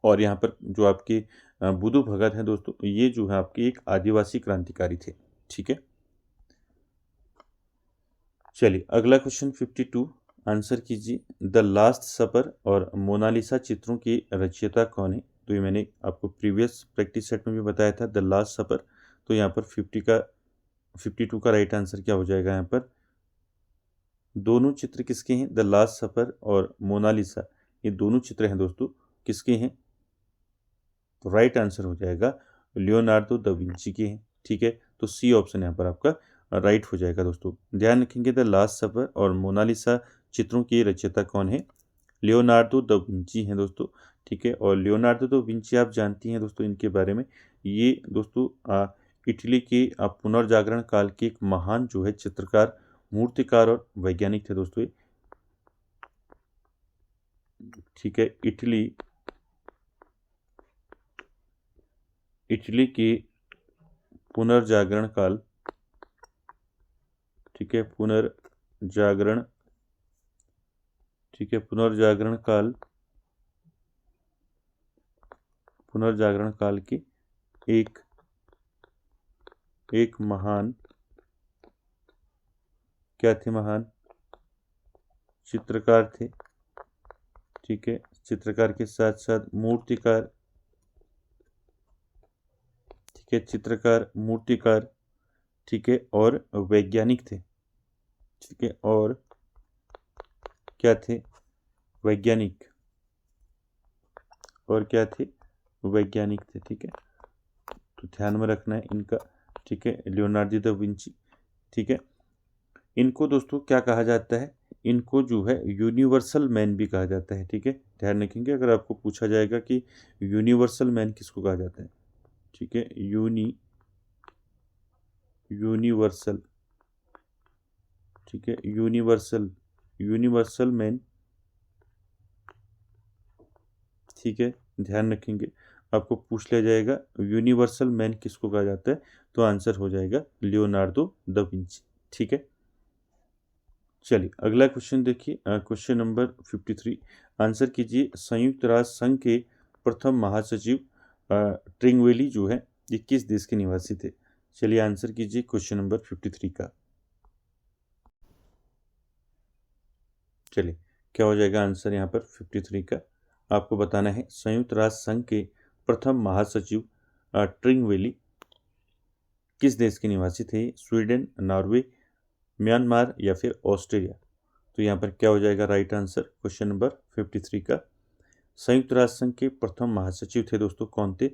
और यहाँ पर जो आपके बुधु भगत हैं दोस्तों, ये जो है आपके एक आदिवासी क्रांतिकारी थे, ठीक है। चलिए अगला क्वेश्चन 52 आंसर कीजिए। द लास्ट सपर और मोनालिसा चित्रों की रचयिता कौन है? तो ये मैंने आपको प्रीवियस प्रैक्टिस सेट में भी बताया था, द लास्ट सपर। तो यहाँ पर 52 का राइट आंसर क्या हो जाएगा? यहाँ पर दोनों चित्र किसके हैं? द लास्ट सपर और मोनालिसा, ये दोनों चित्र हैं दोस्तों, किसके हैं? तो राइट आंसर हो जाएगा लियोनार्डो दा विंची के हैं, ठीक है। तो सी ऑप्शन यहाँ पर आपका राइट हो जाएगा दोस्तों। ध्यान रखेंगे द लास्ट सपर और मोनालिसा चित्रों की रचयिता कौन है? लियोनार्डो दा विंची हैं दोस्तों, ठीक है। और लियोनार्डो दा विंची आप जानती हैं दोस्तों इनके बारे में, ये दोस्तों इटली के पुनर्जागरण काल के एक महान जो है चित्रकार, मूर्तिकार और वैज्ञानिक थे दोस्तों, ठीक है। इटली के पुनर्जागरण काल, ठीक है, पुनर्जागरण, ठीक है, पुनर्जागरण काल के एक महान, क्या थे, महान चित्रकार थे, ठीक है। चित्रकार के साथ साथ मूर्तिकार, ठीक है, चित्रकार, मूर्तिकार, ठीक है, और वैज्ञानिक थे, ठीक है। और क्या थे, वैज्ञानिक, और क्या थे, वैज्ञानिक थे, ठीक है। तो ध्यान में रखना है इनका, ठीक है, लियोनार्डो दा विंची, ठीक है। इनको दोस्तों क्या कहा जाता है, इनको जो है यूनिवर्सल मैन भी कहा जाता है, ठीक है। ध्यान रखेंगे अगर आपको पूछा जाएगा कि यूनिवर्सल मैन किसको कहा जाता है, ठीक है, यूनिवर्सल, ठीक है, यूनिवर्सल मैन, ठीक है। ध्यान रखेंगे आपको पूछ लिया जाएगा यूनिवर्सल मैन किसको कहा जाता है, तो आंसर हो जाएगा लियोनार्डो दा विंची, ठीक है। चलिए अगला क्वेश्चन देखिए, क्वेश्चन नंबर 53, आंसर कीजिए। संयुक्त राष्ट्र संघ के प्रथम महासचिव ट्रिंगवेली जो है ये किस देश के निवासी थे। चलिए आंसर कीजिए क्वेश्चन नंबर 53 का। चलिए क्या हो जाएगा आंसर यहाँ पर 53 का, आपको बताना है संयुक्त राष्ट्र संघ के प्रथम महासचिव ट्रिंगवेली किस देश के निवासी थे। स्वीडन, नॉर्वे, म्यांमार या फिर ऑस्ट्रेलिया। तो यहाँ पर क्या हो जाएगा राइट आंसर क्वेश्चन नंबर 53 का। संयुक्त राष्ट्र संघ के प्रथम महासचिव थे दोस्तों, कौन थे,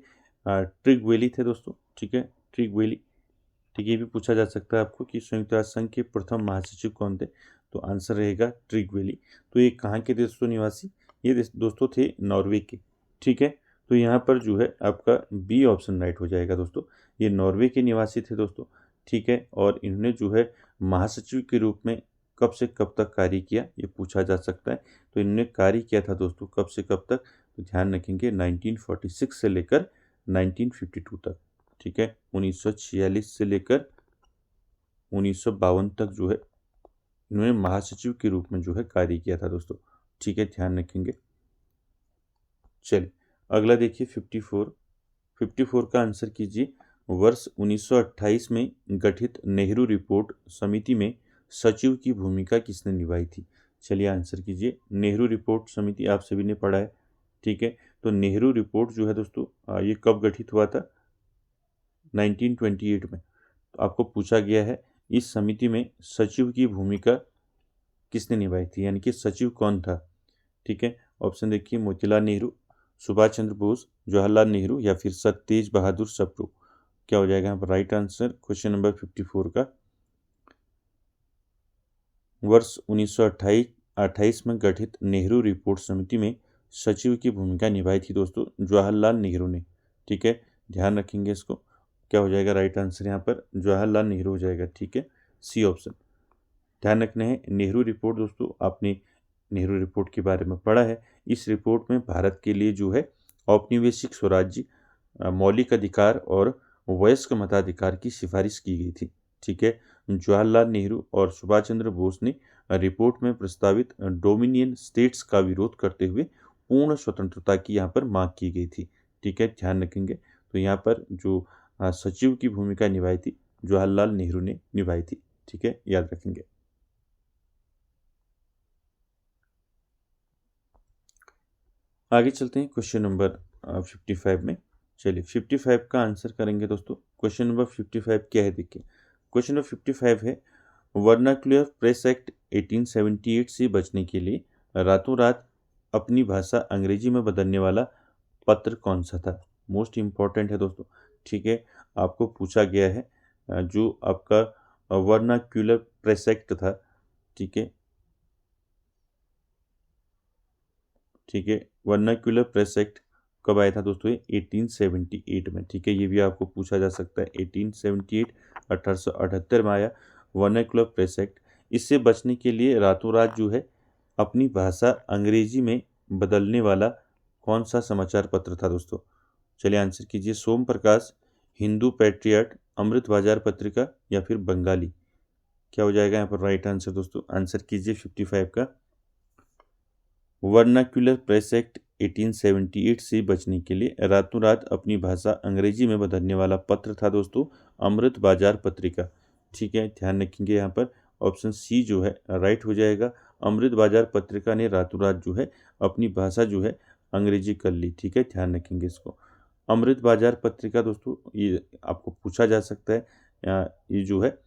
ट्रिगवेली थे दोस्तों, ठीक है, ट्रिगवेली, ठीक है। ये भी पूछा जा सकता है आपको कि संयुक्त राष्ट्र संघ के प्रथम महासचिव कौन थे, तो आंसर रहेगा ट्रिगवेली। तो ये कहाँ के दोस्तों निवासी, ये दोस्तों थे नॉर्वे के, ठीक है। तो यहाँ पर जो है आपका बी ऑप्शन राइट हो जाएगा दोस्तों, ये नॉर्वे के निवासी थे दोस्तों, ठीक है। और इन्होंने जो है महासचिव के रूप में कब से कब तक कार्य किया, ये पूछा जा सकता है। तो इन्होंने कार्य किया था दोस्तों कब से कब तक, तो ध्यान रखेंगे 1946 से लेकर 1952 तक, ठीक है। 1946 से लेकर 1952 तक जो है इन्होंने महासचिव के रूप में जो है कार्य किया था दोस्तों, ठीक है, ध्यान रखेंगे। चलिए अगला देखिए 54 का आंसर कीजिए। वर्ष 1928 में गठित नेहरू रिपोर्ट समिति में सचिव की भूमिका किसने निभाई थी। चलिए आंसर कीजिए। नेहरू रिपोर्ट समिति आप सभी ने पढ़ा है, ठीक है। तो नेहरू रिपोर्ट जो है दोस्तों ये कब गठित हुआ था, 1928 में। तो आपको पूछा गया है इस समिति में सचिव की भूमिका किसने निभाई थी, यानी कि सचिव कौन था, ठीक है। ऑप्शन देखिए, मोतीलाल नेहरू, सुभाष चंद्र बोस, जवाहरलाल नेहरू या फिर सर तेज बहादुर सप्रू। क्या हो जाएगा यहाँ पर राइट आंसर क्वेश्चन नंबर 54 का। वर्ष 1928 में गठित नेहरू रिपोर्ट समिति में सचिव की भूमिका निभाई थी दोस्तों जवाहरलाल नेहरू ने, ठीक है, ध्यान रखेंगे इसको। क्या हो जाएगा राइट आंसर यहाँ पर जवाहरलाल नेहरू हो जाएगा, ठीक है, सी ऑप्शन। ध्यान रखना है नेहरू रिपोर्ट दोस्तों, आपने नेहरू रिपोर्ट के बारे में पढ़ा है। इस रिपोर्ट में भारत के लिए जो है औपनिवेशिक स्वराज्य, मौलिक अधिकार और वयस्क मताधिकार की सिफारिश की गई थी, ठीक है। जवाहरलाल नेहरू और सुभाष चंद्र बोस ने रिपोर्ट में प्रस्तावित डोमिनियन स्टेट्स का विरोध करते हुए पूर्ण स्वतंत्रता की यहाँ पर मांग की गई थी, ठीक है, ध्यान रखेंगे। तो यहाँ पर जो सचिव की भूमिका निभाई थी जवाहरलाल नेहरू ने निभाई थी, ठीक है, याद रखेंगे। आगे चलते हैं क्वेश्चन नंबर 55 में। चलिए 55 का आंसर करेंगे दोस्तों। क्वेश्चन नंबर 55 क्या है देखिए, क्वेश्चन नंबर 55 है वर्नाक्युलर प्रेस एक्ट 1878 से बचने के लिए रातों रात अपनी भाषा अंग्रेजी में बदलने वाला पत्र कौन सा था। मोस्ट इम्पॉर्टेंट है दोस्तों, ठीक है। आपको पूछा गया है जो आपका वर्नाक्युलर प्रेस एक्ट था, ठीक है, ठीक है। वर्नाक्यूलर प्रेस एक्ट कब आया था दोस्तों? ये 1878 में, ठीक है। ये भी आपको पूछा जा सकता है। 1878 1878 में आया वर्नाक्यूलर प्रेस एक्ट। इससे बचने के लिए रातों रात जो है अपनी भाषा अंग्रेजी में बदलने वाला कौन सा समाचार पत्र था दोस्तों? चलिए आंसर कीजिए। सोम प्रकाश, हिंदू पैट्रियट, अमृत बाजार पत्रिका या फिर बंगाली। क्या हो जाएगा यहाँ पर राइट आंसर दोस्तों? आंसर कीजिए 55 का। वर्नाक्यूलर प्रेस एक्ट 1878 से बचने के लिए रातों रात अपनी भाषा अंग्रेजी में बदलने वाला पत्र था दोस्तों अमृत बाजार पत्रिका, ठीक है। ध्यान रखेंगे यहाँ पर ऑप्शन सी जो है राइट हो जाएगा। अमृत बाजार पत्रिका ने रातों रात जो है अपनी भाषा जो है अंग्रेजी कर ली, ठीक है। ध्यान रखेंगे इसको। अमृत बाजार पत्रिका दोस्तों ये आपको पूछा जा सकता है, ये जो है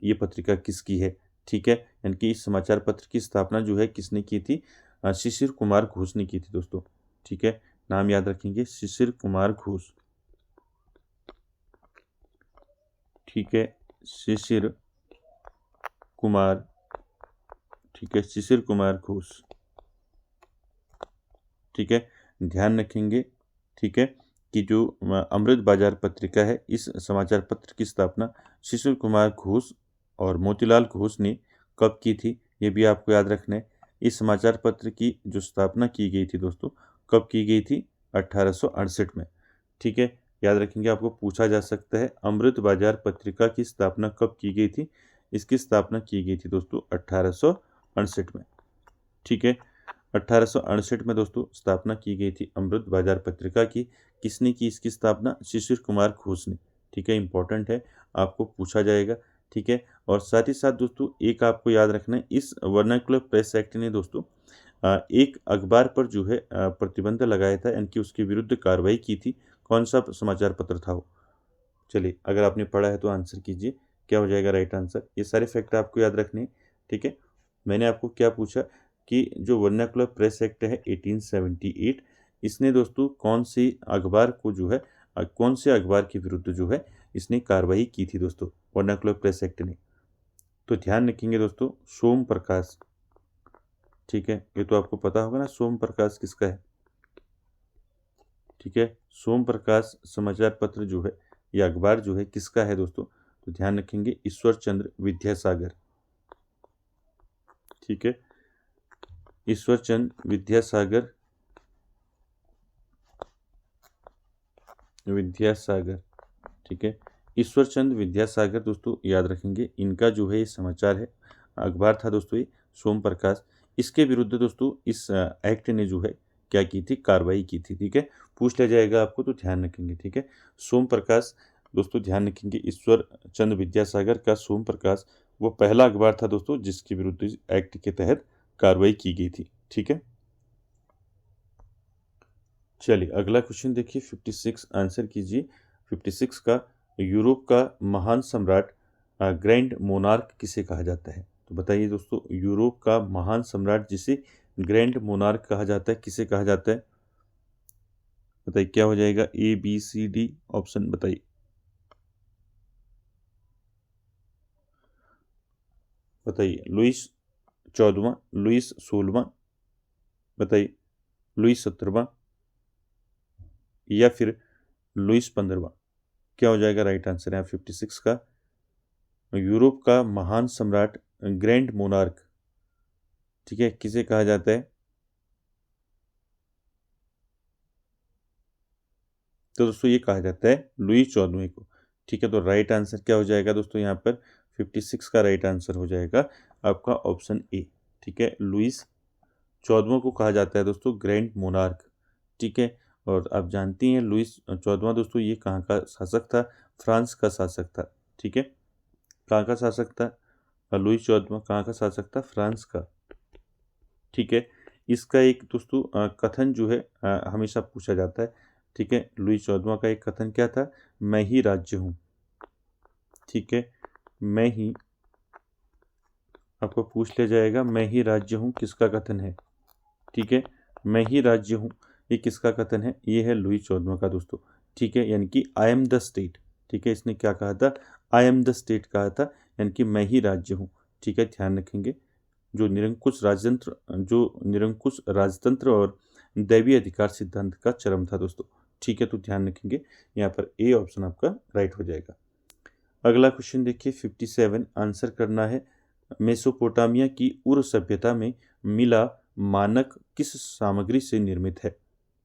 ये पत्रिका किसकी है, ठीक है। यानी कि इस समाचार पत्र की स्थापना जो है किसने की थी? शिशिर कुमार घोष ने की थी दोस्तों, ठीक है। नाम याद रखेंगे, शिशिर कुमार घोष, ठीक है। शिशिर कुमार, ठीक है, शिशिर कुमार घोष, ठीक है। ध्यान रखेंगे, ठीक है, कि जो अमृत बाजार पत्रिका है इस समाचार पत्र की स्थापना शिशिर कुमार घोष और मोतीलाल घोष ने कब की थी, ये भी आपको याद रखना है। इस समाचार पत्र की जो स्थापना की गई थी दोस्तों कब की गई थी? 1868 में, ठीक है। याद रखेंगे, आपको पूछा जा सकता है अमृत बाजार पत्रिका की स्थापना कब की गई थी? इसकी स्थापना की गई थी दोस्तों 1868 में, ठीक है। 1868 में दोस्तों स्थापना की गई थी अमृत बाजार पत्रिका की। किसने की इसकी स्थापना? शिशिर कुमार घोष ने, ठीक है। इंपॉर्टेंट है, आपको पूछा जाएगा, ठीक है। और साथ ही साथ दोस्तों एक आपको याद रखना है, इस वर्नाक्युलर प्रेस एक्ट ने दोस्तों एक अखबार पर जो है प्रतिबंध लगाया था, यानी कि उसके विरुद्ध कार्रवाई की थी। कौन सा समाचार पत्र था वो? चलिए, अगर आपने पढ़ा है तो आंसर कीजिए, क्या हो जाएगा राइट आंसर? ये सारे फैक्ट आपको याद रखने हैं, ठीक है। मैंने आपको क्या पूछा कि जो वर्नाक्युलर प्रेस एक्ट है 1878, इसने दोस्तों कौन सी अखबार को जो है कौन से अखबार के विरुद्ध जो है इसने कार्रवाई की थी दोस्तों वर्नाक्युलर प्रेस एक्ट ने? तो ध्यान रखेंगे दोस्तों, सोम प्रकाश, ठीक है। ये तो आपको पता होगा ना सोम प्रकाश किसका है, ठीक है। सोम प्रकाश समाचार पत्र जो है यह अखबार जो है किसका है दोस्तों? तो ध्यान रखेंगे ईश्वर चंद्र विद्यासागर, ठीक है। ईश्वर चंद्र विद्यासागर, ठीक है। ईश्वर चंद्र विद्यासागर दोस्तों याद रखेंगे, इनका जो है ये समाचार है अखबार था दोस्तों ये सोम प्रकाश। इसके विरुद्ध दोस्तों इस एक्ट ने जो है क्या की थी? कार्रवाई की थी, ठीक है। पूछ लिया जाएगा आपको तो ध्यान रखेंगे, ठीक है। सोम प्रकाश दोस्तों ध्यान रखेंगे, ईश्वर चंद्र विद्यासागर का सोम प्रकाश वो पहला अखबार था दोस्तों जिसके विरुद्ध इस एक्ट के तहत कार्रवाई की गई थी, ठीक है। चलिए अगला क्वेश्चन देखिए 56, आंसर कीजिए 56 का। यूरोप का महान सम्राट ग्रैंड मोनार्क किसे कहा जाता है? तो बताइए दोस्तों, यूरोप का महान सम्राट जिसे ग्रैंड मोनार्क कहा जाता है किसे कहा जाता है? बताइए क्या हो जाएगा? A B C D option बताइए। बताइए, लुइस 14वां, लुइस 16वां, बताइए लुइस 17वां या फिर लुइस 15वां। क्या हो जाएगा राइट आंसर है 56 का? यूरोप का महान सम्राट ग्रैंड मोनार्क, ठीक है, किसे कहा जाता है? तो दोस्तों ये कहा जाता है लुइस 14वें को, ठीक है। तो राइट आंसर क्या हो जाएगा दोस्तों यहाँ पर? 56 का राइट आंसर हो जाएगा आपका ऑप्शन ए, ठीक है। लुइस 14वां को कहा जाता है दोस्तों ग्रैंड मोनार्क, ठीक है। और आप जानती हैं लुइस 14वां दोस्तों ये कहाँ का शासक था? फ्रांस का शासक था, ठीक है। कहाँ का शासक था? लुइस 14वां कहाँ का शासक था? फ्रांस का, ठीक है। इसका एक दोस्तों कथन जो है हमेशा पूछा जाता है, ठीक है। लुइस 14वां का एक कथन क्या था? मैं ही राज्य हूँ, ठीक है। मैं ही, आपको पूछ लिया जाएगा मैं ही राज्य हूँ किसका कथन है, ठीक है। मैं ही राज्य हूँ ये किसका कथन है? ये है लुइस 14वां का दोस्तों, ठीक है। यानी कि आई एम द स्टेट, ठीक है। इसने क्या कहा था? आई एम द स्टेट कहा था, यानी कि मैं ही राज्य हूँ, ठीक है। ध्यान रखेंगे, जो निरंकुश राजतंत्र और दैवीय अधिकार सिद्धांत का चरम था दोस्तों। ठीक है, तो ध्यान रखेंगे यहाँ पर ए ऑप्शन आपका राइट हो जाएगा। अगला क्वेश्चन देखिए 57, आंसर करना है। मेसोपोटामिया की उर सभ्यता में मिला मानक किस सामग्री से निर्मित है?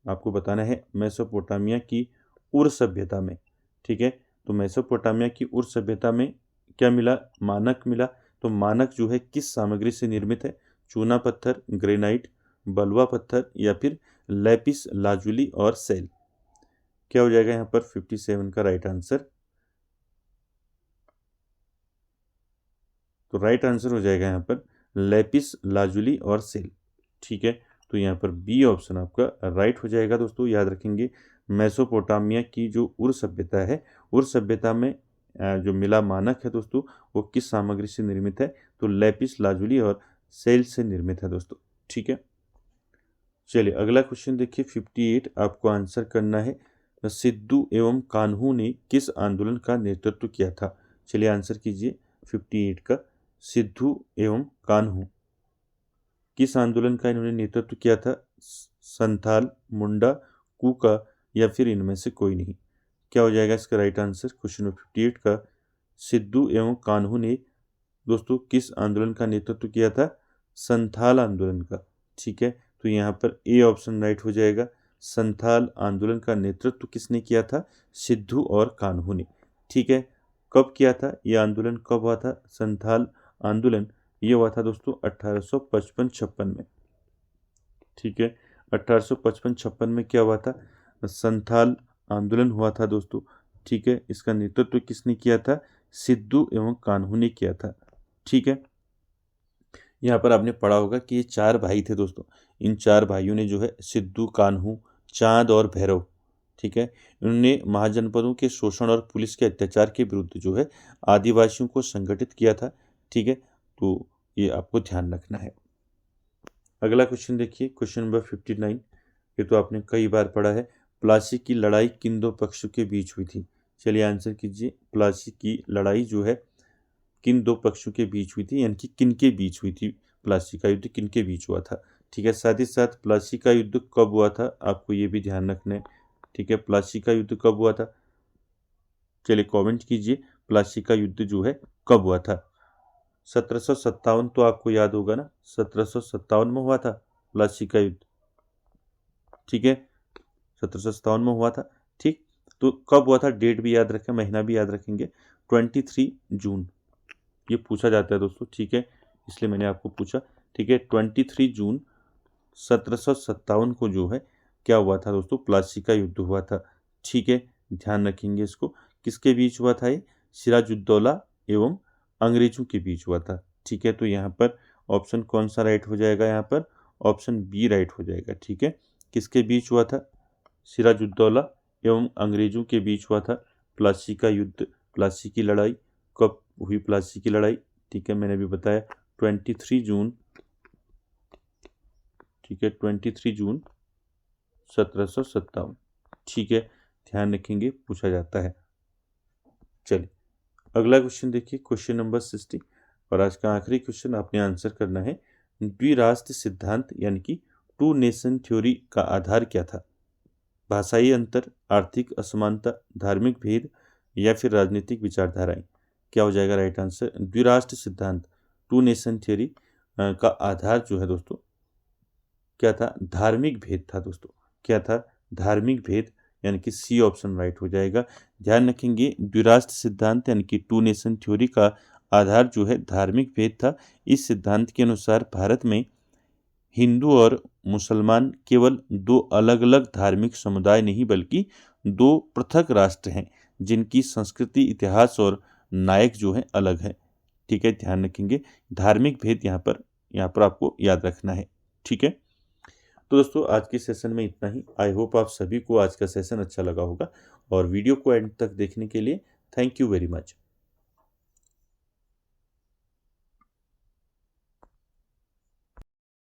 आपको बताना है मेसोपोटामिया की उर सभ्यता में। ठीक है, तो मेसोपोटामिया की उर सभ्यता में क्या मिला? मानक मिला। तो मानक जो है किस सामग्री से निर्मित है? चूना पत्थर, ग्रेनाइट, बलुआ पत्थर या फिर लैपिस लाजुली और सेल। क्या हो जाएगा यहाँ पर 57 का राइट आंसर? तो राइट आंसर हो जाएगा यहाँ पर लैपिस लाजुली और सेल। ठीक है, तो यहाँ पर बी ऑप्शन आपका राइट हो जाएगा दोस्तों। याद रखेंगे मेसोपोटामिया की जो उर सभ्यता है, उर सभ्यता में जो मिला मानक है दोस्तों वो किस सामग्री से निर्मित है? तो लैपिस लाजुली और सेल से निर्मित है दोस्तों। ठीक है, चलिए अगला क्वेश्चन देखिए 58, आपको आंसर करना है। सिद्धू एवं कान्हू ने किस आंदोलन का नेतृत्व किया था? चलिए आंसर कीजिए 58 का। सिद्धू एवं कान्हू किस आंदोलन का इन्होंने नेतृत्व किया था? संथाल, मुंडा, कूका या फिर इनमें से कोई नहीं। क्या हो जाएगा इसका राइट आंसर? क्वेश्चन नंबर 58 का सिद्धू एवं कान्हू ने दोस्तों किस आंदोलन का नेतृत्व किया था? संथाल आंदोलन का। ठीक है, तो यहाँ पर ए ऑप्शन राइट हो जाएगा। संथाल आंदोलन का नेतृत्व किसने किया था? सिद्धू और कान्हू ने। ठीक है, कब किया था ये आंदोलन? कब हुआ था संथाल आंदोलन? ये हुआ था दोस्तों 1855-56 में। ठीक है, 1855-56 में क्या हुआ था? संथाल आंदोलन हुआ था दोस्तों। ठीक है, इसका नेतृत्व किसने किया था? सिद्धू एवं कान्हू ने किया था। ठीक है, यहाँ पर आपने पढ़ा होगा कि ये 4 भाई थे दोस्तों। इन 4 भाइयों ने जो है सिद्धू, कान्हू, चांद और भैरव, ठीक है, इन्होंने महाजनपदों के शोषण और पुलिस के अत्याचार के विरुद्ध जो है आदिवासियों को संगठित किया था। ठीक है, तो ये आपको ध्यान रखना है। अगला क्वेश्चन देखिए, क्वेश्चन नंबर 59, ये तो आपने कई बार पढ़ा है। प्लासी की लड़ाई किन दो पक्षों के बीच हुई थी? चलिए आंसर कीजिए। प्लासी की लड़ाई जो है किन दो पक्षों के बीच हुई थी, यानी कि किन के बीच हुई थी? प्लासी का युद्ध किन के बीच हुआ था? ठीक है, साथ ही साथ प्लासी का युद्ध कब हुआ था आपको ये भी ध्यान रखना है। ठीक है, प्लासी का युद्ध कब हुआ था? चलिए कमेंट कीजिए, प्लासी का युद्ध जो है कब हुआ था? 1757 तो आपको याद होगा ना, 1757 में हुआ था प्लासी का युद्ध। ठीक है, 1757 में हुआ था। ठीक, तो कब हुआ था डेट भी याद रखें, महीना भी याद रखेंगे। 23 जून ये पूछा जाता है दोस्तों। ठीक है, इसलिए मैंने आपको पूछा। ठीक है, 23 जून 1757 को जो है क्या हुआ था दोस्तों? प्लासी का युद्ध हुआ था। ठीक है, ध्यान रखेंगे इसको। किसके बीच हुआ था ये? सिराजुद्दौला एवं अंग्रेजों के बीच हुआ था। ठीक है, तो यहाँ पर ऑप्शन कौन सा राइट हो जाएगा? यहाँ पर ऑप्शन बी राइट हो जाएगा। ठीक है, किसके बीच हुआ था? सिराजुद्दौला एवं अंग्रेजों के बीच हुआ था प्लासी का युद्ध। प्लासी की लड़ाई कब हुई? प्लासी की लड़ाई, ठीक है, मैंने भी बताया 23 जून। ठीक है, 23 जून 1757। ठीक है, ध्यान रखेंगे, पूछा जाता है। चलिए अगला क्वेश्चन देखिए, क्वेश्चन नंबर 60, और आज का आखिरी क्वेश्चन आपने आंसर करना है। द्विराष्ट्र सिद्धांत यानी कि 2 नेशन थ्योरी का आधार क्या था? भाषाई अंतर, आर्थिक असमानता, धार्मिक भेद या फिर राजनीतिक विचारधाराएं। क्या हो जाएगा राइट आंसर? द्विराष्ट्र सिद्धांत 2 नेशन थ्योरी का आधार जो है दोस्तों क्या था? धार्मिक भेद था दोस्तों। क्या था? धार्मिक भेद, यानी कि सी ऑप्शन राइट हो जाएगा। ध्यान रखेंगे द्विराष्ट्र सिद्धांत यानी कि 2 नेशन थ्योरी का आधार जो है धार्मिक भेद था। इस सिद्धांत के अनुसार भारत में हिंदू और मुसलमान केवल 2 अलग अलग धार्मिक समुदाय नहीं बल्कि 2 पृथक राष्ट्र हैं जिनकी संस्कृति, इतिहास और नायक जो है अलग है। ठीक है, ध्यान रखेंगे धार्मिक भेद यहाँ पर आपको याद रखना है। ठीक है, तो दोस्तों आज के सेशन में इतना ही। आई होप आप सभी को आज का सेशन अच्छा लगा होगा, और वीडियो को एंड तक देखने के लिए थैंक यू वेरी मच।